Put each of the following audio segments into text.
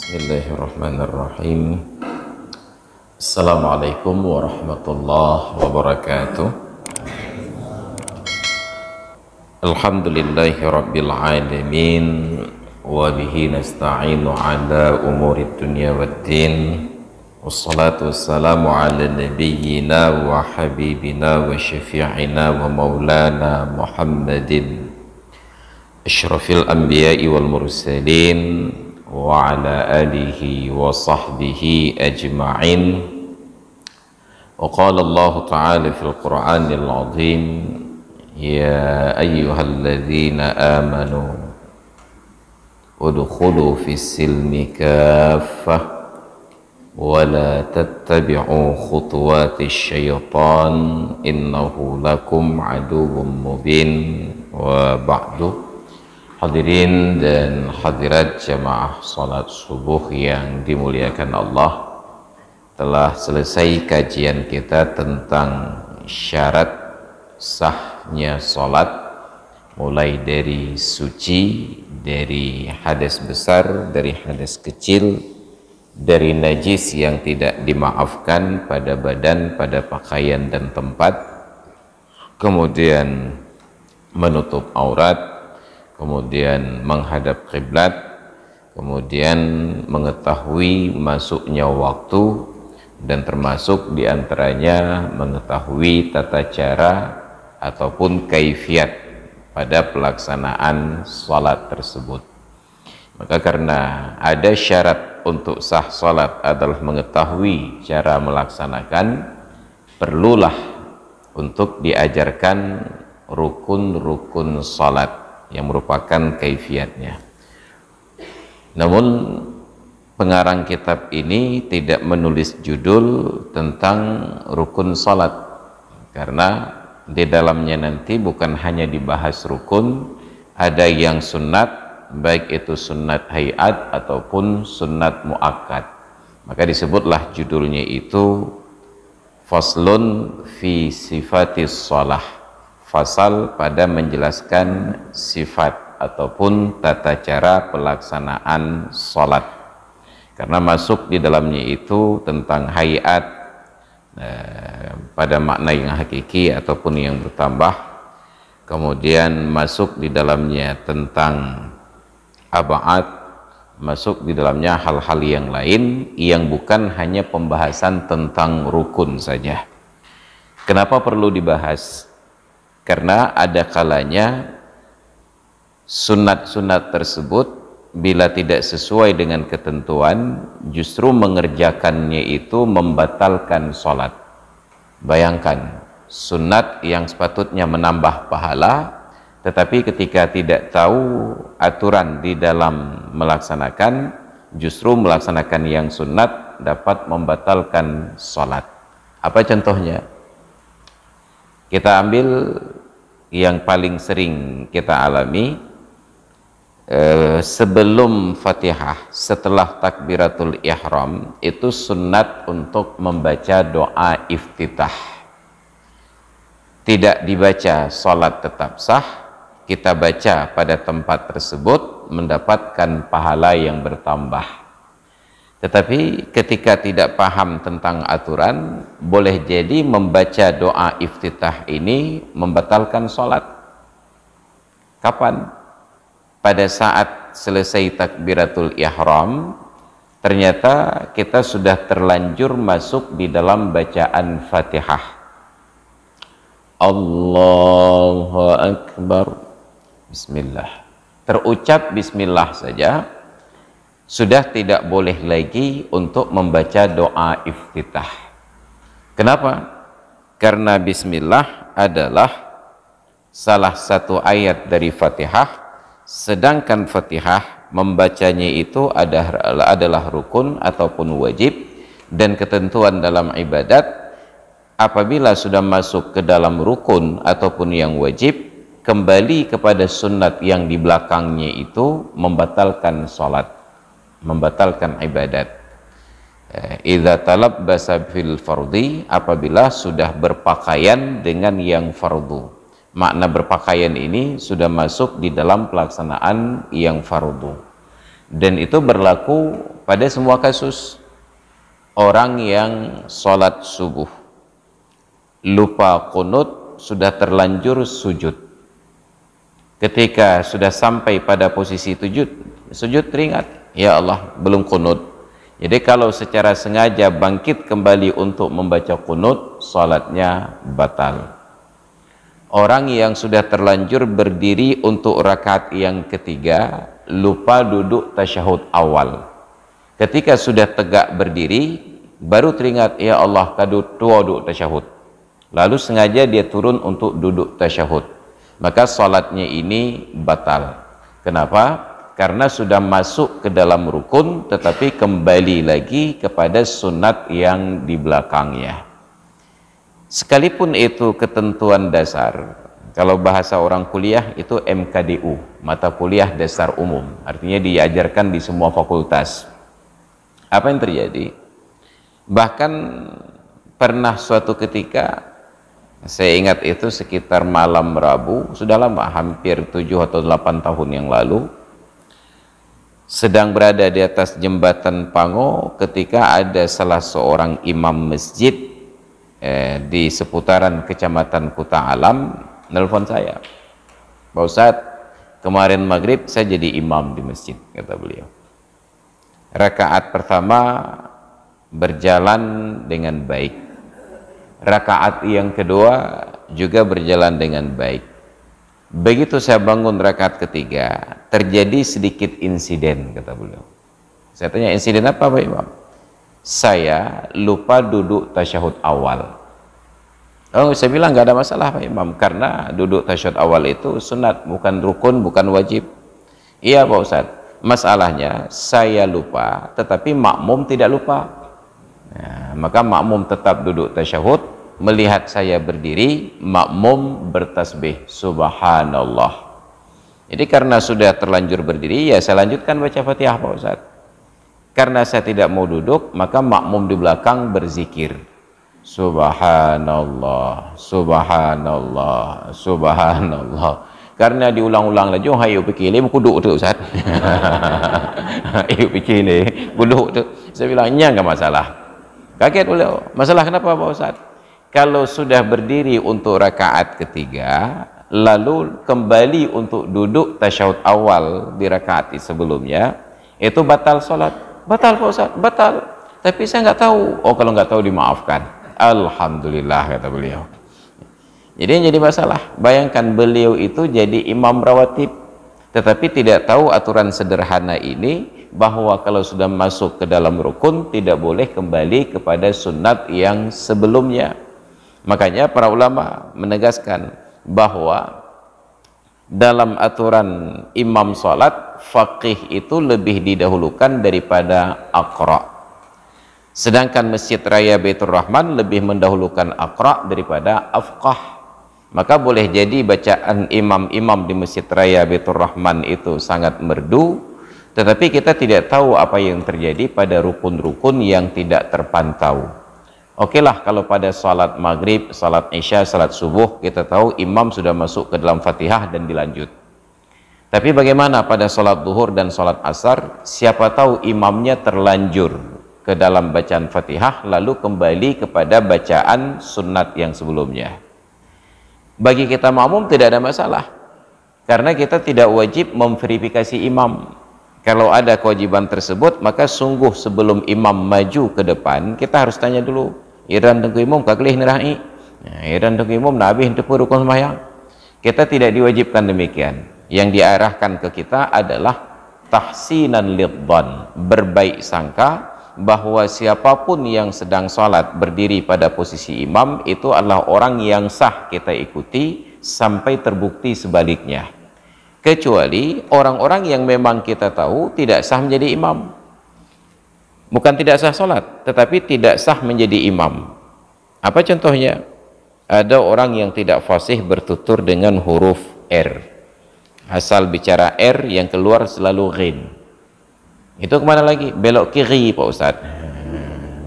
Bismillahirrahmanirrahim. Assalamualaikum warahmatullahi wabarakatuh. Alhamdulillahi rabbil alamin, wa bihi nasta'inu ala umuri dunya waddin. Wassalatu wassalamu ala nabiyyina wa habibina wa syafi'ina wa maulana Muhammadin asyrafil anbiya'i wal mursalin wa ala alihi wa sahbihi ajma'in. Wa qala Allah ta'ala fil Qur'anil azim, ya ayyuhalladzina amanu udkhulu fis silmi kaffah wa la tattabi'u khutuwatis syaitan innahu lakum aduwwum mubin. Wa ba'du. Hadirin dan hadirat jamaah salat subuh yang dimuliakan Allah, telah selesai kajian kita tentang syarat sahnya salat, mulai dari suci, dari hadas besar, dari hadas kecil, dari najis yang tidak dimaafkan pada badan, pada pakaian dan tempat, kemudian menutup aurat, kemudian menghadap kiblat, kemudian mengetahui masuknya waktu, dan termasuk diantaranya mengetahui tata cara ataupun kaifiat pada pelaksanaan salat tersebut. Maka karena ada syarat untuk sah salat adalah mengetahui cara melaksanakan, perlulah untuk diajarkan rukun-rukun salat yang merupakan kaifiatnya. Namun pengarang kitab ini tidak menulis judul tentang rukun salat, karena di dalamnya nanti bukan hanya dibahas rukun, ada yang sunnat, baik itu sunnat hayat ataupun sunnat muakkad. Maka disebutlah judulnya itu faslun fi sifatis shalah, fasal pada menjelaskan sifat ataupun tata cara pelaksanaan salat, karena masuk di dalamnya itu tentang hayat pada makna yang hakiki ataupun yang bertambah, kemudian masuk di dalamnya tentang ab'ad, masuk di dalamnya hal-hal yang lain yang bukan hanya pembahasan tentang rukun saja. Kenapa perlu dibahas? Karena ada kalanya sunat-sunat tersebut bila tidak sesuai dengan ketentuan, justru mengerjakannya itu membatalkan sholat. Bayangkan, sunat yang sepatutnya menambah pahala, tetapi ketika tidak tahu aturan di dalam melaksanakan, justru melaksanakan yang sunat dapat membatalkan sholat. Apa contohnya? Kita ambil yang paling sering kita alami, sebelum Fatihah, setelah takbiratul ihram, itu sunat untuk membaca doa iftitah. Tidak dibaca, salat tetap sah. Kita baca pada tempat tersebut mendapatkan pahala yang bertambah. Tetapi ketika tidak paham tentang aturan, boleh jadi membaca doa iftitah ini membatalkan sholat. Kapan? Pada saat selesai takbiratul ihram, ternyata kita sudah terlanjur masuk di dalam bacaan Fatihah. Allahu Akbar. Bismillah. Terucap bismillah saja, sudah tidak boleh lagi untuk membaca doa iftitah. Kenapa? Karena bismillah adalah salah satu ayat dari Fatihah, sedangkan Fatihah membacanya itu adalah rukun ataupun wajib, dan ketentuan dalam ibadat apabila sudah masuk ke dalam rukun ataupun yang wajib, kembali kepada sunnat yang di belakangnya itu membatalkan sholat, membatalkan ibadat. Idza talabbasa fil fardhi, apabila sudah berpakaian dengan yang fardu. Makna berpakaian ini sudah masuk di dalam pelaksanaan yang fardu. dan itu berlaku pada semua kasus. Orang yang sholat subuh lupa qunut, sudah terlanjur sujud, ketika sudah sampai pada posisi sujud teringat, ya Allah belum qunut. Jadi kalau secara sengaja bangkit kembali untuk membaca qunut, sholatnya batal. Orang yang sudah terlanjur berdiri untuk rakaat yang ketiga, lupa duduk tasyahud awal, ketika sudah tegak berdiri baru teringat, ya Allah tua duduk tasyahud, lalu sengaja dia turun untuk duduk tasyahud, maka sholatnya ini batal. Kenapa? Karena sudah masuk ke dalam rukun tetapi kembali lagi kepada sunat yang di belakangnya. Sekalipun itu ketentuan dasar, kalau bahasa orang kuliah itu MKDU, mata kuliah dasar umum, artinya diajarkan di semua fakultas. Apa yang terjadi? Bahkan pernah suatu ketika, saya ingat itu sekitar malam Rabu, sudah lama, hampir 7 atau 8 tahun yang lalu, sedang berada di atas jembatan Pango ketika ada salah seorang imam masjid di seputaran kecamatan Kuta Alam nelpon saya, Pak Ustadz, kemarin maghrib saya jadi imam di masjid, kata beliau. Rakaat pertama berjalan dengan baik, rakaat yang kedua juga berjalan dengan baik. Begitu saya bangun rakaat ketiga, terjadi sedikit insiden, kata beliau. Saya tanya, insiden apa Pak Imam? Saya lupa duduk tasyahud awal. Oh, saya bilang nggak ada masalah Pak Imam, karena duduk tasyahud awal itu sunat, bukan rukun, bukan wajib. Iya Pak Ustadz, masalahnya saya lupa, tetapi makmum tidak lupa. Nah, maka makmum tetap duduk tasyahud, melihat saya berdiri, makmum bertasbih subhanallah. Jadi karena sudah terlanjur berdiri, ya saya lanjutkan baca Fatihah Pak Ustadz. Karena saya tidak mau duduk, maka makmum di belakang berzikir subhanallah, subhanallah, subhanallah. Karena diulang-ulang lagi, oh ayo pikirnya kuduk tu Ustaz. Ayo pikirnya kuduk tu. Saya bilang, nya enggak masalah. Kaget beliau, masalah kenapa Pak Ustaz? Kalau sudah berdiri untuk rakaat ketiga, lalu kembali untuk duduk tasyahud awal di rakaat sebelumnya, itu batal sholat. Batal Pak Ustaz, batal. Tapi saya nggak tahu. Oh, kalau nggak tahu dimaafkan. Alhamdulillah, kata beliau. Jadi yang jadi masalah, bayangkan beliau itu jadi imam rawatib, tetapi tidak tahu aturan sederhana ini, bahwa kalau sudah masuk ke dalam rukun tidak boleh kembali kepada sunat yang sebelumnya. Makanya para ulama menegaskan bahwa dalam aturan imam sholat, faqih itu lebih didahulukan daripada aqra. Sedangkan Masjid Raya Baitur Rahman lebih mendahulukan aqra daripada afqah. Maka boleh jadi bacaan imam-imam di Masjid Raya Baitur Rahman itu sangat merdu, tetapi kita tidak tahu apa yang terjadi pada rukun-rukun yang tidak terpantau. Oke lah, kalau pada salat maghrib, salat isya, salat subuh, kita tahu imam sudah masuk ke dalam Fatihah dan dilanjut. Tapi bagaimana pada salat duhur dan salat asar? Siapa tahu imamnya terlanjur ke dalam bacaan Fatihah, lalu kembali kepada bacaan sunat yang sebelumnya. Bagi kita makmum tidak ada masalah, karena kita tidak wajib memverifikasi imam. Kalau ada kewajiban tersebut, maka sungguh sebelum imam maju ke depan, kita harus tanya dulu, iran tengku imam kaklih nirahi, iran tengku imam nabi hentepu rukun sembahyang. Kita tidak diwajibkan demikian. Yang diarahkan ke kita adalah tahsinan lidhan, berbaik sangka bahwa siapapun yang sedang sholat berdiri pada posisi imam itu adalah orang yang sah kita ikuti sampai terbukti sebaliknya, kecuali orang-orang yang memang kita tahu tidak sah menjadi imam. Bukan tidak sah sholat, tetapi tidak sah menjadi imam. Apa contohnya? Ada orang yang tidak fasih bertutur dengan huruf R, asal bicara R yang keluar selalu ghin. Itu kemana lagi? Belok kiri Pak Ustadz.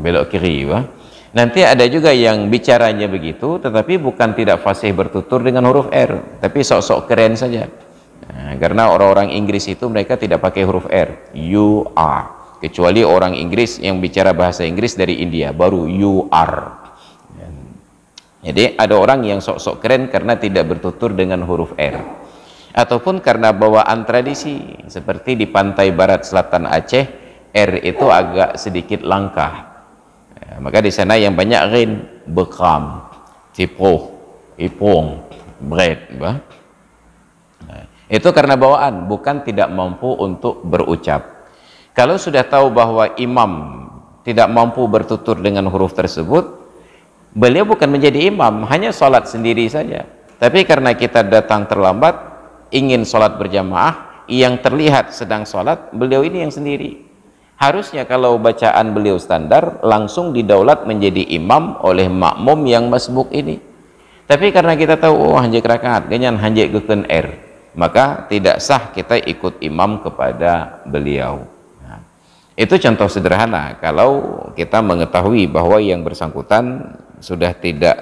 Belok kiri Pak. Nanti ada juga yang bicaranya begitu, tetapi bukan tidak fasih bertutur dengan huruf R, tapi sok-sok keren saja. karena orang-orang Inggris itu mereka tidak pakai huruf R, you are, kecuali orang Inggris yang bicara bahasa Inggris dari India, baru you are. Jadi ada orang yang sok-sok keren karena tidak bertutur dengan huruf R, ataupun karena bawaan tradisi, seperti di pantai barat selatan Aceh, R itu agak sedikit langka, maka di sana yang banyak rin, bekam, tipoh, ipong, bread, itu karena bawaan, bukan tidak mampu untuk berucap. Kalau sudah tahu bahwa imam tidak mampu bertutur dengan huruf tersebut, beliau bukan menjadi imam, hanya sholat sendiri saja. Tapi karena kita datang terlambat, ingin sholat berjamaah, yang terlihat sedang sholat, beliau ini yang sendiri. Harusnya kalau bacaan beliau standar, langsung didaulat menjadi imam oleh makmum yang masbuk ini. Tapi karena kita tahu, oh hanjek rakaat, ganyan hanjek geken R, maka tidak sah kita ikut imam kepada beliau. Nah, itu contoh sederhana kalau kita mengetahui bahwa yang bersangkutan sudah tidak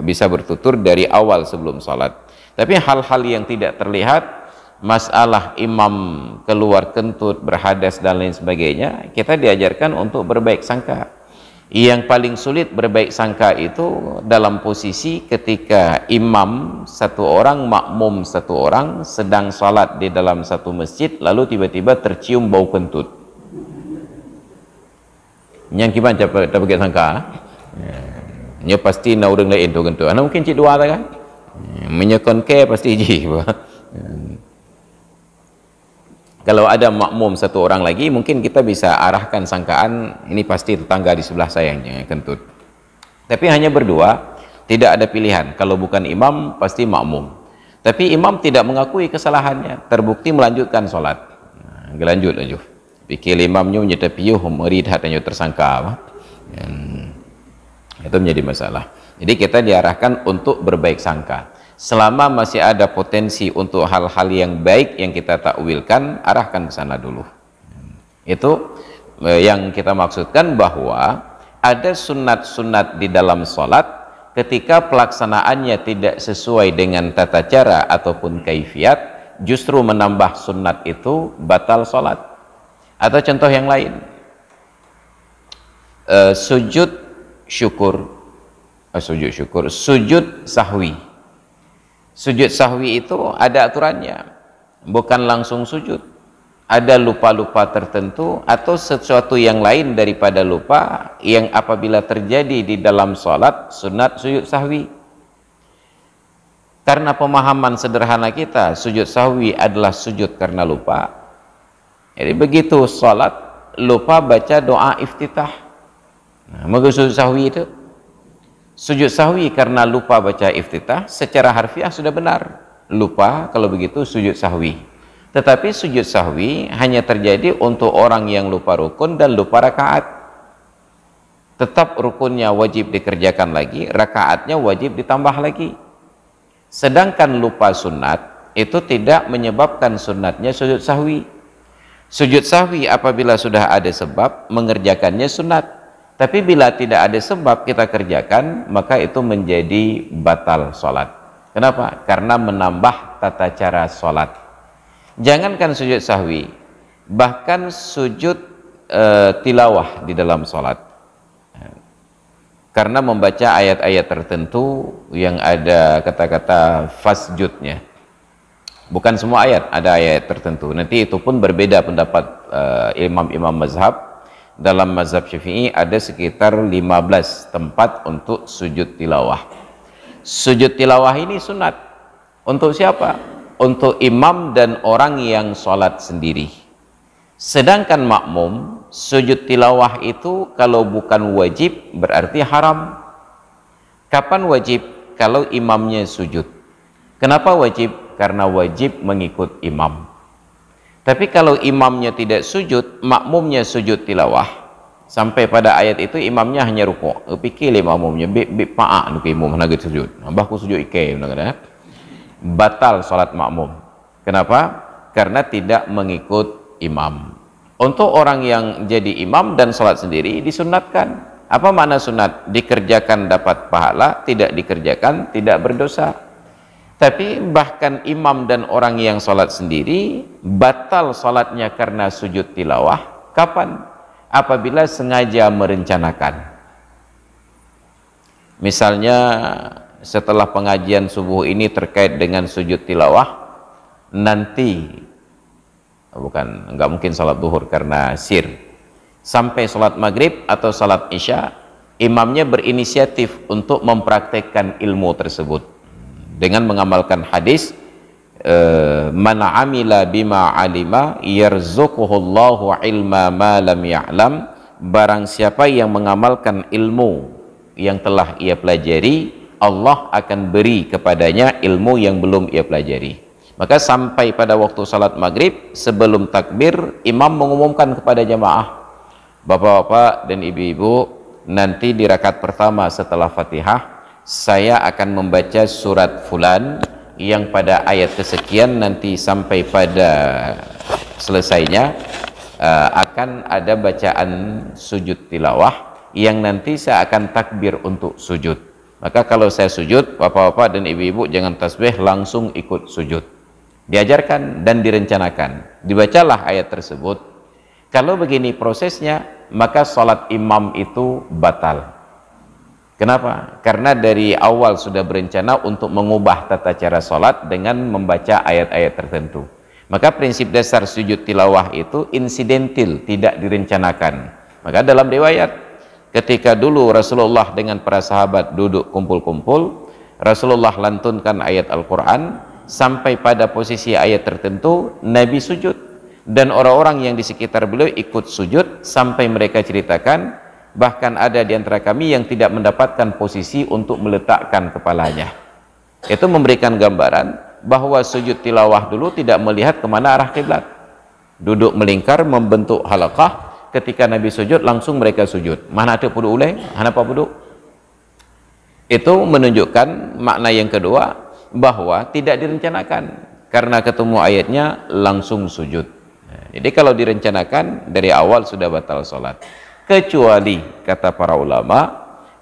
bisa bertutur dari awal sebelum sholat. Tapi hal-hal yang tidak terlihat, masalah imam keluar kentut, berhadas dan lain sebagainya, kita diajarkan untuk berbaik sangka. Yang paling sulit berbaik sangka itu dalam posisi ketika imam satu orang, makmum satu orang, sedang sholat di dalam satu masjid, lalu tiba-tiba tercium bau kentut. Yang gimana kita pakai sangka? Ya pasti na urang lain tu kentut. Ana mungkin cik dua kan? Menyekon ke pasti ji. Kalau ada makmum satu orang lagi, mungkin kita bisa arahkan sangkaan ini pasti tetangga di sebelah saya yang kentut. Tapi hanya berdua, tidak ada pilihan. Kalau bukan imam, pasti makmum. Tapi imam tidak mengakui kesalahannya, terbukti melanjutkan sholat. Gelanjut aja. Pikir imamnya nyetepiyuh, merid hatanya tersangka. Itu menjadi masalah. Jadi kita diarahkan untuk berbaik sangka. Selama masih ada potensi untuk hal-hal yang baik yang kita takwilkan, arahkan ke sana dulu. Itu yang kita maksudkan, bahwa ada sunat-sunat di dalam sholat ketika pelaksanaannya tidak sesuai dengan tata cara ataupun kaifiat, justru menambah sunat itu batal sholat. Atau contoh yang lain, sujud sahwi. Sujud sahwi itu ada aturannya, bukan langsung sujud. Ada lupa-lupa tertentu atau sesuatu yang lain daripada lupa yang apabila terjadi di dalam sholat, sunat sujud sahwi. Karena pemahaman sederhana kita, sujud sahwi adalah sujud karena lupa. Jadi begitu sholat, lupa baca doa iftitah. Nah, maka sujud sahwi itu, sujud sahwi karena lupa baca iftitah, secara harfiah sudah benar. Lupa, kalau begitu sujud sahwi. Tetapi sujud sahwi hanya terjadi untuk orang yang lupa rukun dan lupa rakaat. Tetap rukunnya wajib dikerjakan lagi, rakaatnya wajib ditambah lagi. Sedangkan lupa sunat, itu tidak menyebabkan sunatnya sujud sahwi. Sujud sahwi apabila sudah ada sebab, mengerjakannya sunat. Tapi bila tidak ada sebab kita kerjakan, maka itu menjadi batal sholat. Kenapa? Karena menambah tata cara sholat. Jangankan sujud sahwi, bahkan sujud tilawah di dalam sholat. Karena membaca ayat-ayat tertentu yang ada kata-kata fasjudnya. Bukan semua ayat, ada ayat tertentu. Nanti itu pun berbeda pendapat imam-imam mazhab. Dalam mazhab Syafi'i ada sekitar 15 tempat untuk sujud tilawah. Sujud tilawah ini sunat. Untuk siapa? Untuk imam dan orang yang sholat sendiri. Sedangkan makmum, sujud tilawah itu kalau bukan wajib berarti haram. Kapan wajib? Kalau imamnya sujud. Kenapa wajib? Karena wajib mengikut imam. Tapi kalau imamnya tidak sujud, makmumnya sujud tilawah, sampai pada ayat itu imamnya hanya rukuk. Pikir makmumnya paak nu imam hanaga sujud. Bahku sujud ike batal salat makmum. Kenapa? Karena tidak mengikut imam. Untuk orang yang jadi imam dan salat sendiri disunatkan. Apa makna sunat? Dikerjakan dapat pahala, tidak dikerjakan tidak berdosa. Tapi bahkan imam dan orang yang sholat sendiri batal sholatnya karena sujud tilawah. Kapan? Apabila sengaja merencanakan. Misalnya setelah pengajian subuh ini terkait dengan sujud tilawah, nanti nggak mungkin sholat duhur karena sir, sampai sholat maghrib atau sholat isya, imamnya berinisiatif untuk mempraktekkan ilmu tersebut dengan mengamalkan hadis man amila bima alima yarzuquhullahu ilma ma lam ya'lam, barang siapa yang mengamalkan ilmu yang telah ia pelajari, Allah akan beri kepadanya ilmu yang belum ia pelajari. Maka sampai pada waktu salat maghrib, sebelum takbir, imam mengumumkan kepada jamaah, bapak-bapak dan ibu-ibu, nanti di rakaat pertama setelah Fatihah, saya akan membaca surat fulan yang pada ayat kesekian, nanti sampai pada selesainya akan ada bacaan sujud tilawah yang nanti saya akan takbir untuk sujud. Maka kalau saya sujud, bapak-bapak dan ibu-ibu jangan tasbih, langsung ikut sujud. Diajarkan dan direncanakan, dibacalah ayat tersebut. Kalau begini prosesnya, maka sholat imam itu batal. Kenapa? Karena dari awal sudah berencana untuk mengubah tata cara sholat dengan membaca ayat-ayat tertentu. Maka prinsip dasar sujud tilawah itu insidental, tidak direncanakan. Maka dalam riwayat, ketika dulu Rasulullah dengan para sahabat duduk kumpul-kumpul, Rasulullah lantunkan ayat Al-Quran, sampai pada posisi ayat tertentu Nabi sujud, dan orang-orang yang di sekitar beliau ikut sujud, sampai mereka ceritakan bahkan ada di antara kami yang tidak mendapatkan posisi untuk meletakkan kepalanya. Itu memberikan gambaran bahwa sujud tilawah dulu tidak melihat kemana arah kiblat, duduk melingkar membentuk halaqah. Ketika Nabi sujud, langsung mereka sujud. Mana ada pudu ulai, hanapa pudu. Itu menunjukkan makna yang kedua, bahwa tidak direncanakan, karena ketemu ayatnya langsung sujud. Jadi kalau direncanakan dari awal sudah batal sholat, kecuali kata para ulama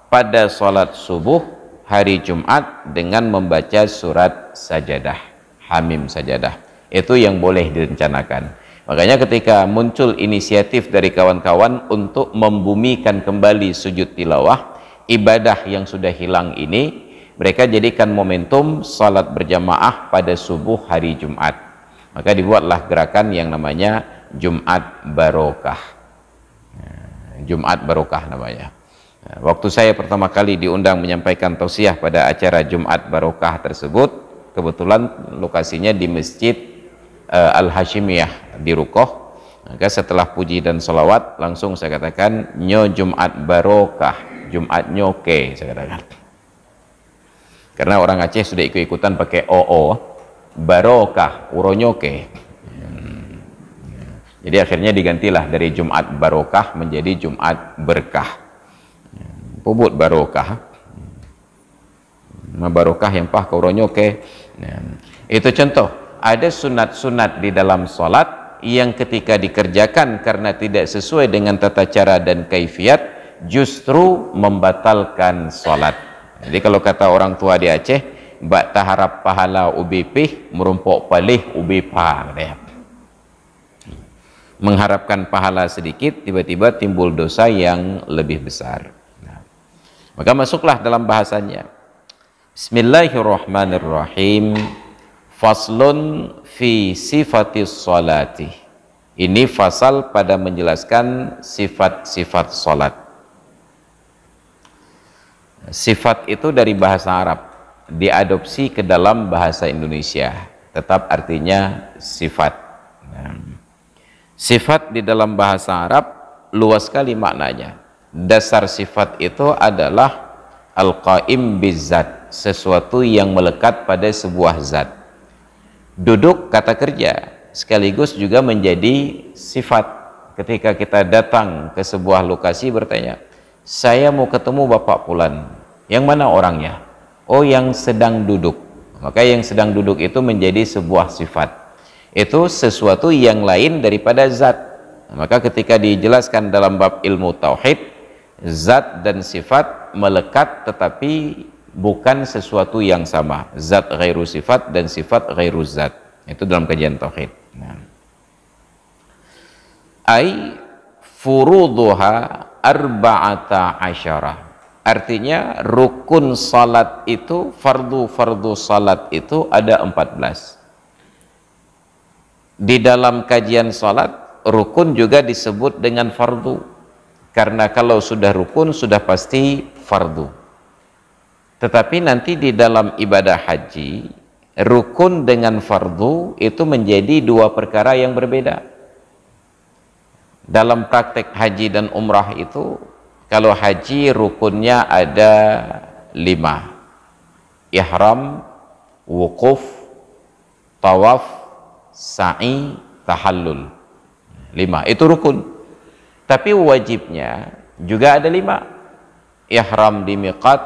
pada sholat subuh hari Jumat dengan membaca surat sajadah, hamim sajadah, itu yang boleh direncanakan. Makanya ketika muncul inisiatif dari kawan-kawan untuk membumikan kembali sujud tilawah, ibadah yang sudah hilang ini, mereka jadikan momentum salat berjamaah pada subuh hari Jumat. Maka dibuatlah gerakan yang namanya Jumat Barokah. Jumat Barokah namanya. Waktu saya pertama kali diundang menyampaikan tausiah pada acara Jumat Barokah tersebut, kebetulan lokasinya di Masjid Al-Hashimiyah di Rukoh. Maka setelah puji dan salawat, langsung saya katakan, nyo Jumat Barokah, Jumat nyoke, saya katakan. Karena orang Aceh sudah ikut-ikutan pakai OO, barokah, uronyoke. Jadi akhirnya digantilah dari Jumat Barokah menjadi Jumat Berkah. Pubut barokah. Barokah yang pah ke uronyoke. Itu contoh. Ada sunat-sunat di dalam sholat yang ketika dikerjakan karena tidak sesuai dengan tata cara dan kaifiat, justru membatalkan sholat. Jadi kalau kata orang tua di Aceh, bak taharap pahala ubi pih, merumpok palih ubi pah. Mengharapkan pahala sedikit, tiba-tiba timbul dosa yang lebih besar. Maka masuklah dalam bahasanya. Bismillahirrahmanirrahim. Faslun fi sifatis salati. Ini fasal pada menjelaskan sifat-sifat salat. Sifat itu dari bahasa Arab, diadopsi ke dalam bahasa Indonesia, tetap artinya sifat. Sifat di dalam bahasa Arab luas sekali maknanya. Dasar sifat itu adalah al-qaim bizzat, sesuatu yang melekat pada sebuah zat. Duduk kata kerja sekaligus juga menjadi sifat. Ketika kita datang ke sebuah lokasi bertanya, saya mau ketemu Bapak Pulan, yang mana orangnya? Oh, yang sedang duduk. Maka yang sedang duduk itu menjadi sebuah sifat. Itu sesuatu yang lain daripada zat. Maka ketika dijelaskan dalam bab ilmu tauhid, zat dan sifat melekat tetapi bukan sesuatu yang sama. Zat ghairu sifat dan sifat ghairu zat. Itu dalam kajian tauhid. Nah. Ai furuduha arba'ata asyara. Artinya rukun salat itu, fardu salat itu ada 14. Di dalam kajian salat, rukun juga disebut dengan fardu. Karena kalau sudah rukun, sudah pasti fardu. Tetapi nanti di dalam ibadah haji, rukun dengan fardu itu menjadi dua perkara yang berbeda. Dalam praktek haji dan umrah itu, kalau haji rukunnya ada 5. Ihram, wukuf, tawaf, sa'i, tahallul. 5, itu rukun. Tapi wajibnya juga ada 5. Ihram di miqat,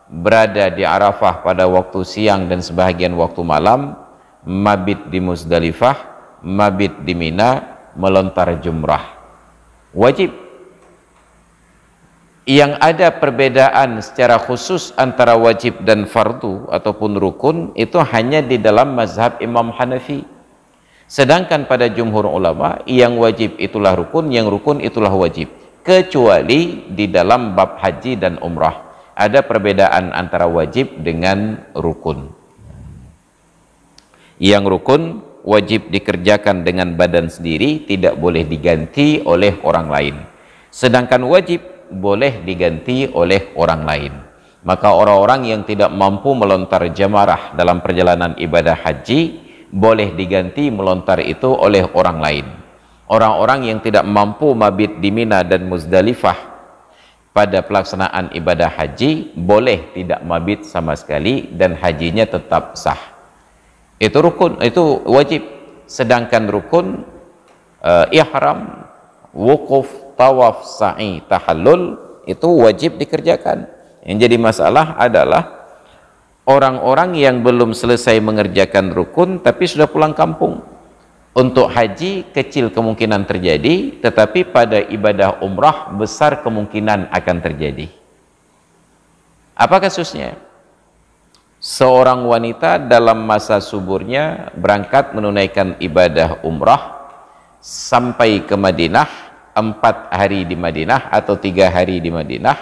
berada di Arafah pada waktu siang dan sebahagian waktu malam, mabit di Muzdalifah, mabit di Mina, melontar jumrah. Wajib. Yang ada perbedaan secara khusus antara wajib dan fardu ataupun rukun itu hanya di dalam mazhab Imam Hanafi. Sedangkan pada jumhur ulama, yang wajib itulah rukun, yang rukun itulah wajib. Kecuali di dalam bab haji dan umrah. Ada perbedaan antara wajib dengan rukun. Yang rukun wajib dikerjakan dengan badan sendiri, tidak boleh diganti oleh orang lain. Sedangkan wajib boleh diganti oleh orang lain. Maka orang-orang yang tidak mampu melontar jamarah dalam perjalanan ibadah haji, boleh diganti melontar itu oleh orang lain. Orang-orang yang tidak mampu mabit di Mina dan Muzdalifah pada pelaksanaan ibadah haji, boleh tidak mabit sama sekali dan hajinya tetap sah. Itu rukun, itu wajib. Sedangkan rukun ihram, wukuf, tawaf, sa'i, tahallul itu wajib dikerjakan. Yang jadi masalah adalah orang-orang yang belum selesai mengerjakan rukun tapi sudah pulang kampung. Untuk haji kecil kemungkinan terjadi, tetapi pada ibadah umrah besar kemungkinan akan terjadi. Apa kasusnya? Seorang wanita dalam masa suburnya berangkat menunaikan ibadah umrah sampai ke Madinah, 4 hari di Madinah atau 3 hari di Madinah,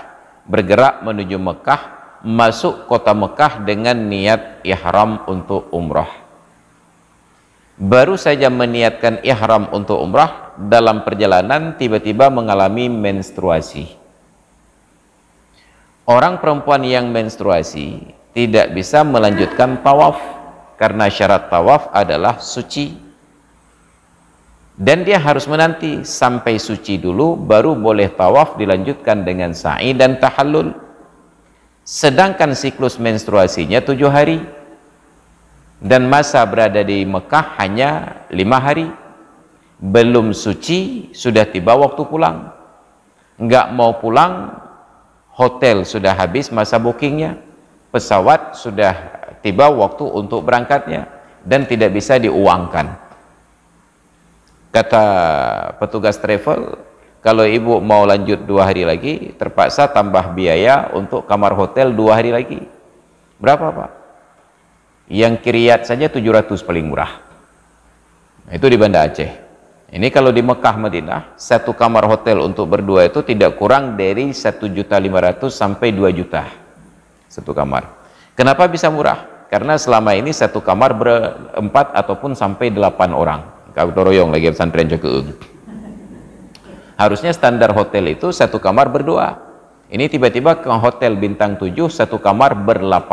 bergerak menuju Mekah, masuk kota Mekah dengan niat ihram untuk umrah. Baru saja meniatkan ihram untuk umrah, dalam perjalanan tiba-tiba mengalami menstruasi. Orang perempuan yang menstruasi tidak bisa melanjutkan tawaf karena syarat tawaf adalah suci. Dan dia harus menanti sampai suci dulu baru boleh tawaf dilanjutkan dengan sa'i dan tahallul. Sedangkan siklus menstruasinya 7 hari dan masa berada di Mekah hanya 5 hari. Belum suci sudah tiba waktu pulang. Enggak mau pulang, hotel sudah habis masa bookingnya, pesawat sudah tiba waktu untuk berangkatnya dan tidak bisa diuangkan. Kata petugas travel, kalau ibu mau lanjut 2 hari lagi, terpaksa tambah biaya untuk kamar hotel 2 hari lagi. Berapa Pak? Yang Kiryat saja 700 paling murah. Itu di Banda Aceh. Ini kalau di Mekah Madinah, satu kamar hotel untuk berdua itu tidak kurang dari 1.500.000 sampai 2 juta. Satu kamar. Kenapa bisa murah? Karena selama ini satu kamar berempat ataupun sampai 8 orang. Kau toroyong lagi pesantren Jokeung. Harusnya standar hotel itu satu kamar berdua. Ini tiba-tiba ke hotel bintang 7 satu kamar ber-8.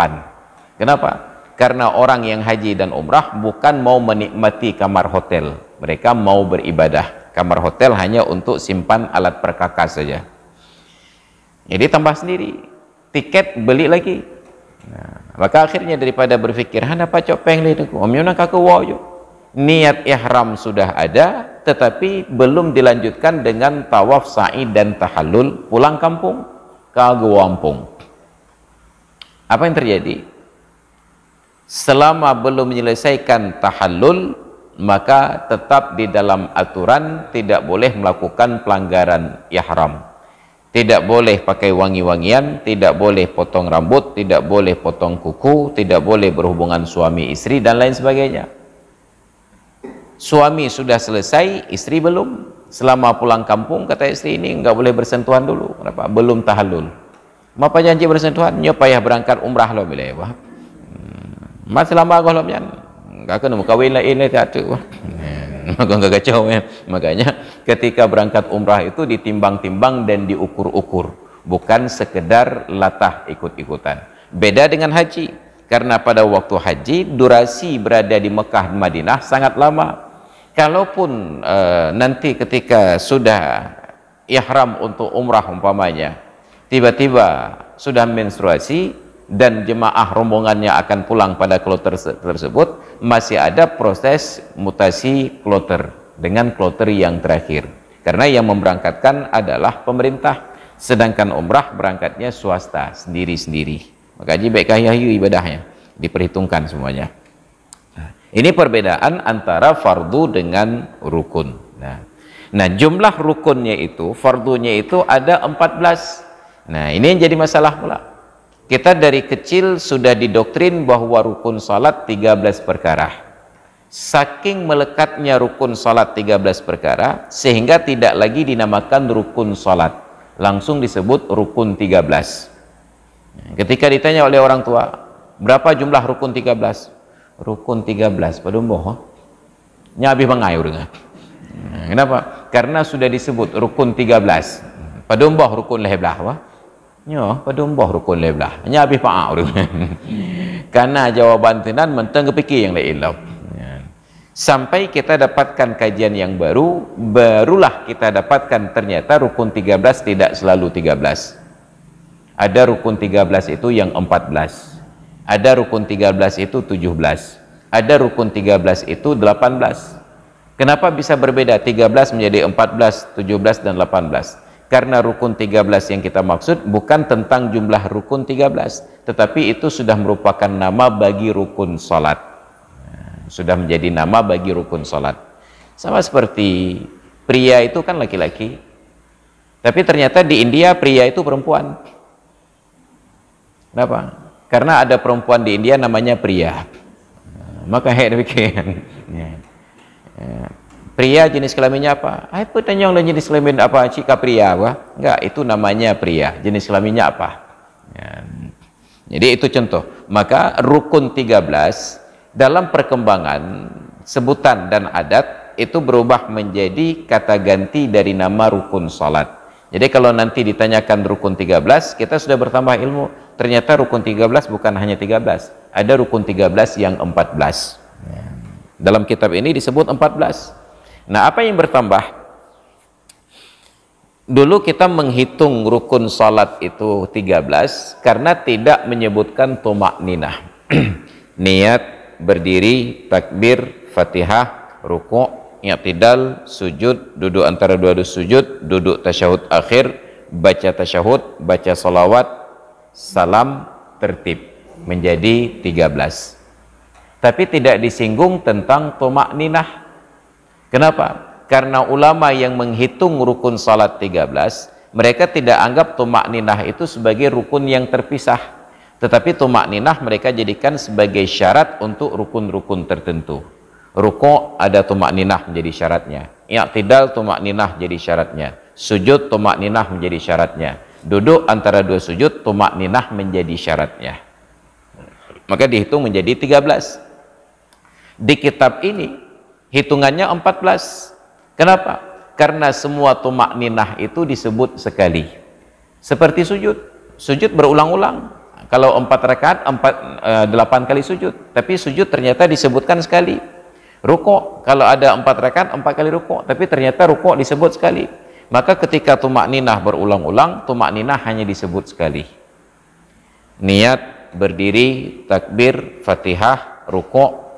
Kenapa? Karena orang yang haji dan umrah bukan mau menikmati kamar hotel. Mereka mau beribadah. Kamar hotel hanya untuk simpan alat perkakas saja. Jadi tambah sendiri. Tiket beli lagi. Nah, maka akhirnya daripada berpikir, "Hana pacok peng le deku, om yuna kakewo." Niat ihram sudah ada, tetapi belum dilanjutkan dengan tawaf, sa'i dan tahallul, pulang kampung, kagewampung. Apa yang terjadi? Selama belum menyelesaikan tahallul, maka tetap di dalam aturan tidak boleh melakukan pelanggaran ihram. Tidak boleh pakai wangi-wangian, tidak boleh potong rambut, tidak boleh potong kuku, tidak boleh berhubungan suami istri dan lain sebagainya. Suami sudah selesai, istri belum. Selama pulang kampung, kata istri ini enggak boleh bersentuhan dulu. Kenapa? Belum tahallul. Apa janji bersentuhan? Nyo payah berangkat umrah lo bila ya. Masih lama kau lo nyan. Enggak kena kawin lain lah tak tu. Maka enggak kacau ya. Makanya ketika berangkat umrah itu ditimbang-timbang dan diukur-ukur, bukan sekedar latah ikut-ikutan. Beda dengan haji, karena pada waktu haji durasi berada di Mekah Madinah sangat lama. Kalaupun nanti ketika sudah ihram untuk umrah umpamanya, tiba-tiba sudah menstruasi dan jemaah rombongannya akan pulang pada kloter tersebut, masih ada proses mutasi kloter dengan kloter yang terakhir, karena yang memberangkatkan adalah pemerintah, sedangkan umrah berangkatnya swasta sendiri-sendiri. Maka baik kahyu ibadahnya diperhitungkan semuanya. Ini perbedaan antara fardu dengan rukun. Nah, jumlah rukunnya itu, fardunya itu ada 14. Nah, ini yang jadi masalah pula. Kita dari kecil sudah didoktrin bahwa rukun salat 13 perkara. Saking melekatnya rukun salat 13 perkara, sehingga tidak lagi dinamakan rukun salat, langsung disebut rukun 13. Ketika ditanya oleh orang tua, berapa jumlah rukun 13? Rukun 13 padumboh nyabi mangayur dengan. Kenapa? Karena sudah disebut rukun 13. Padumboh rukun leblah wah. Nyo padumboh rukun leblah. Nyabi paau dengan. Karena jawaban tenan menteng kepikir yang lain lah. Sampai kita dapatkan kajian yang baru, barulah kita dapatkan ternyata rukun 13 tidak selalu 13. Ada rukun 13 itu yang 14. Ada rukun 13 itu 17. Ada rukun 13 itu 18. Kenapa bisa berbeda 13 menjadi 14, 17 dan 18? Karena rukun 13 yang kita maksud bukan tentang jumlah rukun 13, tetapi itu sudah merupakan nama bagi rukun salat. Sudah menjadi nama bagi rukun salat. Sama seperti pria itu kan laki-laki. Tapi ternyata di India pria itu perempuan. Kenapa? Karena ada perempuan di India namanya pria. Maka demikian. Pria jenis kelaminnya apa? Apa tanya oleh jenis kelamin apa? Cika pria apa? Enggak, itu namanya pria. Jenis kelaminnya apa? Jadi itu contoh. Maka rukun 13 dalam perkembangan sebutan dan adat itu berubah menjadi kata ganti dari nama rukun salat. Jadi kalau nanti ditanyakan rukun 13, kita sudah bertambah ilmu. Ternyata rukun 13 bukan hanya 13. Ada rukun 13 yang 14. Dalam kitab ini disebut 14. Nah, apa yang bertambah? Dulu kita menghitung rukun salat itu 13 karena tidak menyebutkan tumakninah. Niat, berdiri, takbir, Fatihah, rukuk, i'tidal, sujud, duduk antara dua sujud, duduk tasyahud akhir, baca tasyahud, baca salawat, salam, tertib, menjadi 13. Tapi tidak disinggung tentang tumakninah. Kenapa? Karena ulama yang menghitung rukun salat 13, mereka tidak anggap tumakninah itu sebagai rukun yang terpisah, tetapi tumakninah mereka jadikan sebagai syarat untuk rukun-rukun tertentu. Rukuk ada tumakninah menjadi syaratnya, i'tidal tumakninah jadi syaratnya, sujud tumakninah menjadi syaratnya, duduk antara dua sujud tumakninah menjadi syaratnya. Maka dihitung menjadi 13. Di kitab ini hitungannya 14. Kenapa? Karena semua tumakninah itu disebut sekali. Seperti sujud. Sujud berulang-ulang. Kalau 4 rakaat 8 kali sujud, tapi sujud ternyata disebutkan sekali. Rukuk, kalau ada 4 rakaat 4 kali rukuk, tapi ternyata rukuk disebut sekali. Maka ketika tumakninah berulang-ulang, tumakninah hanya disebut sekali. Niat, berdiri, takbir, Fatihah, rukuk,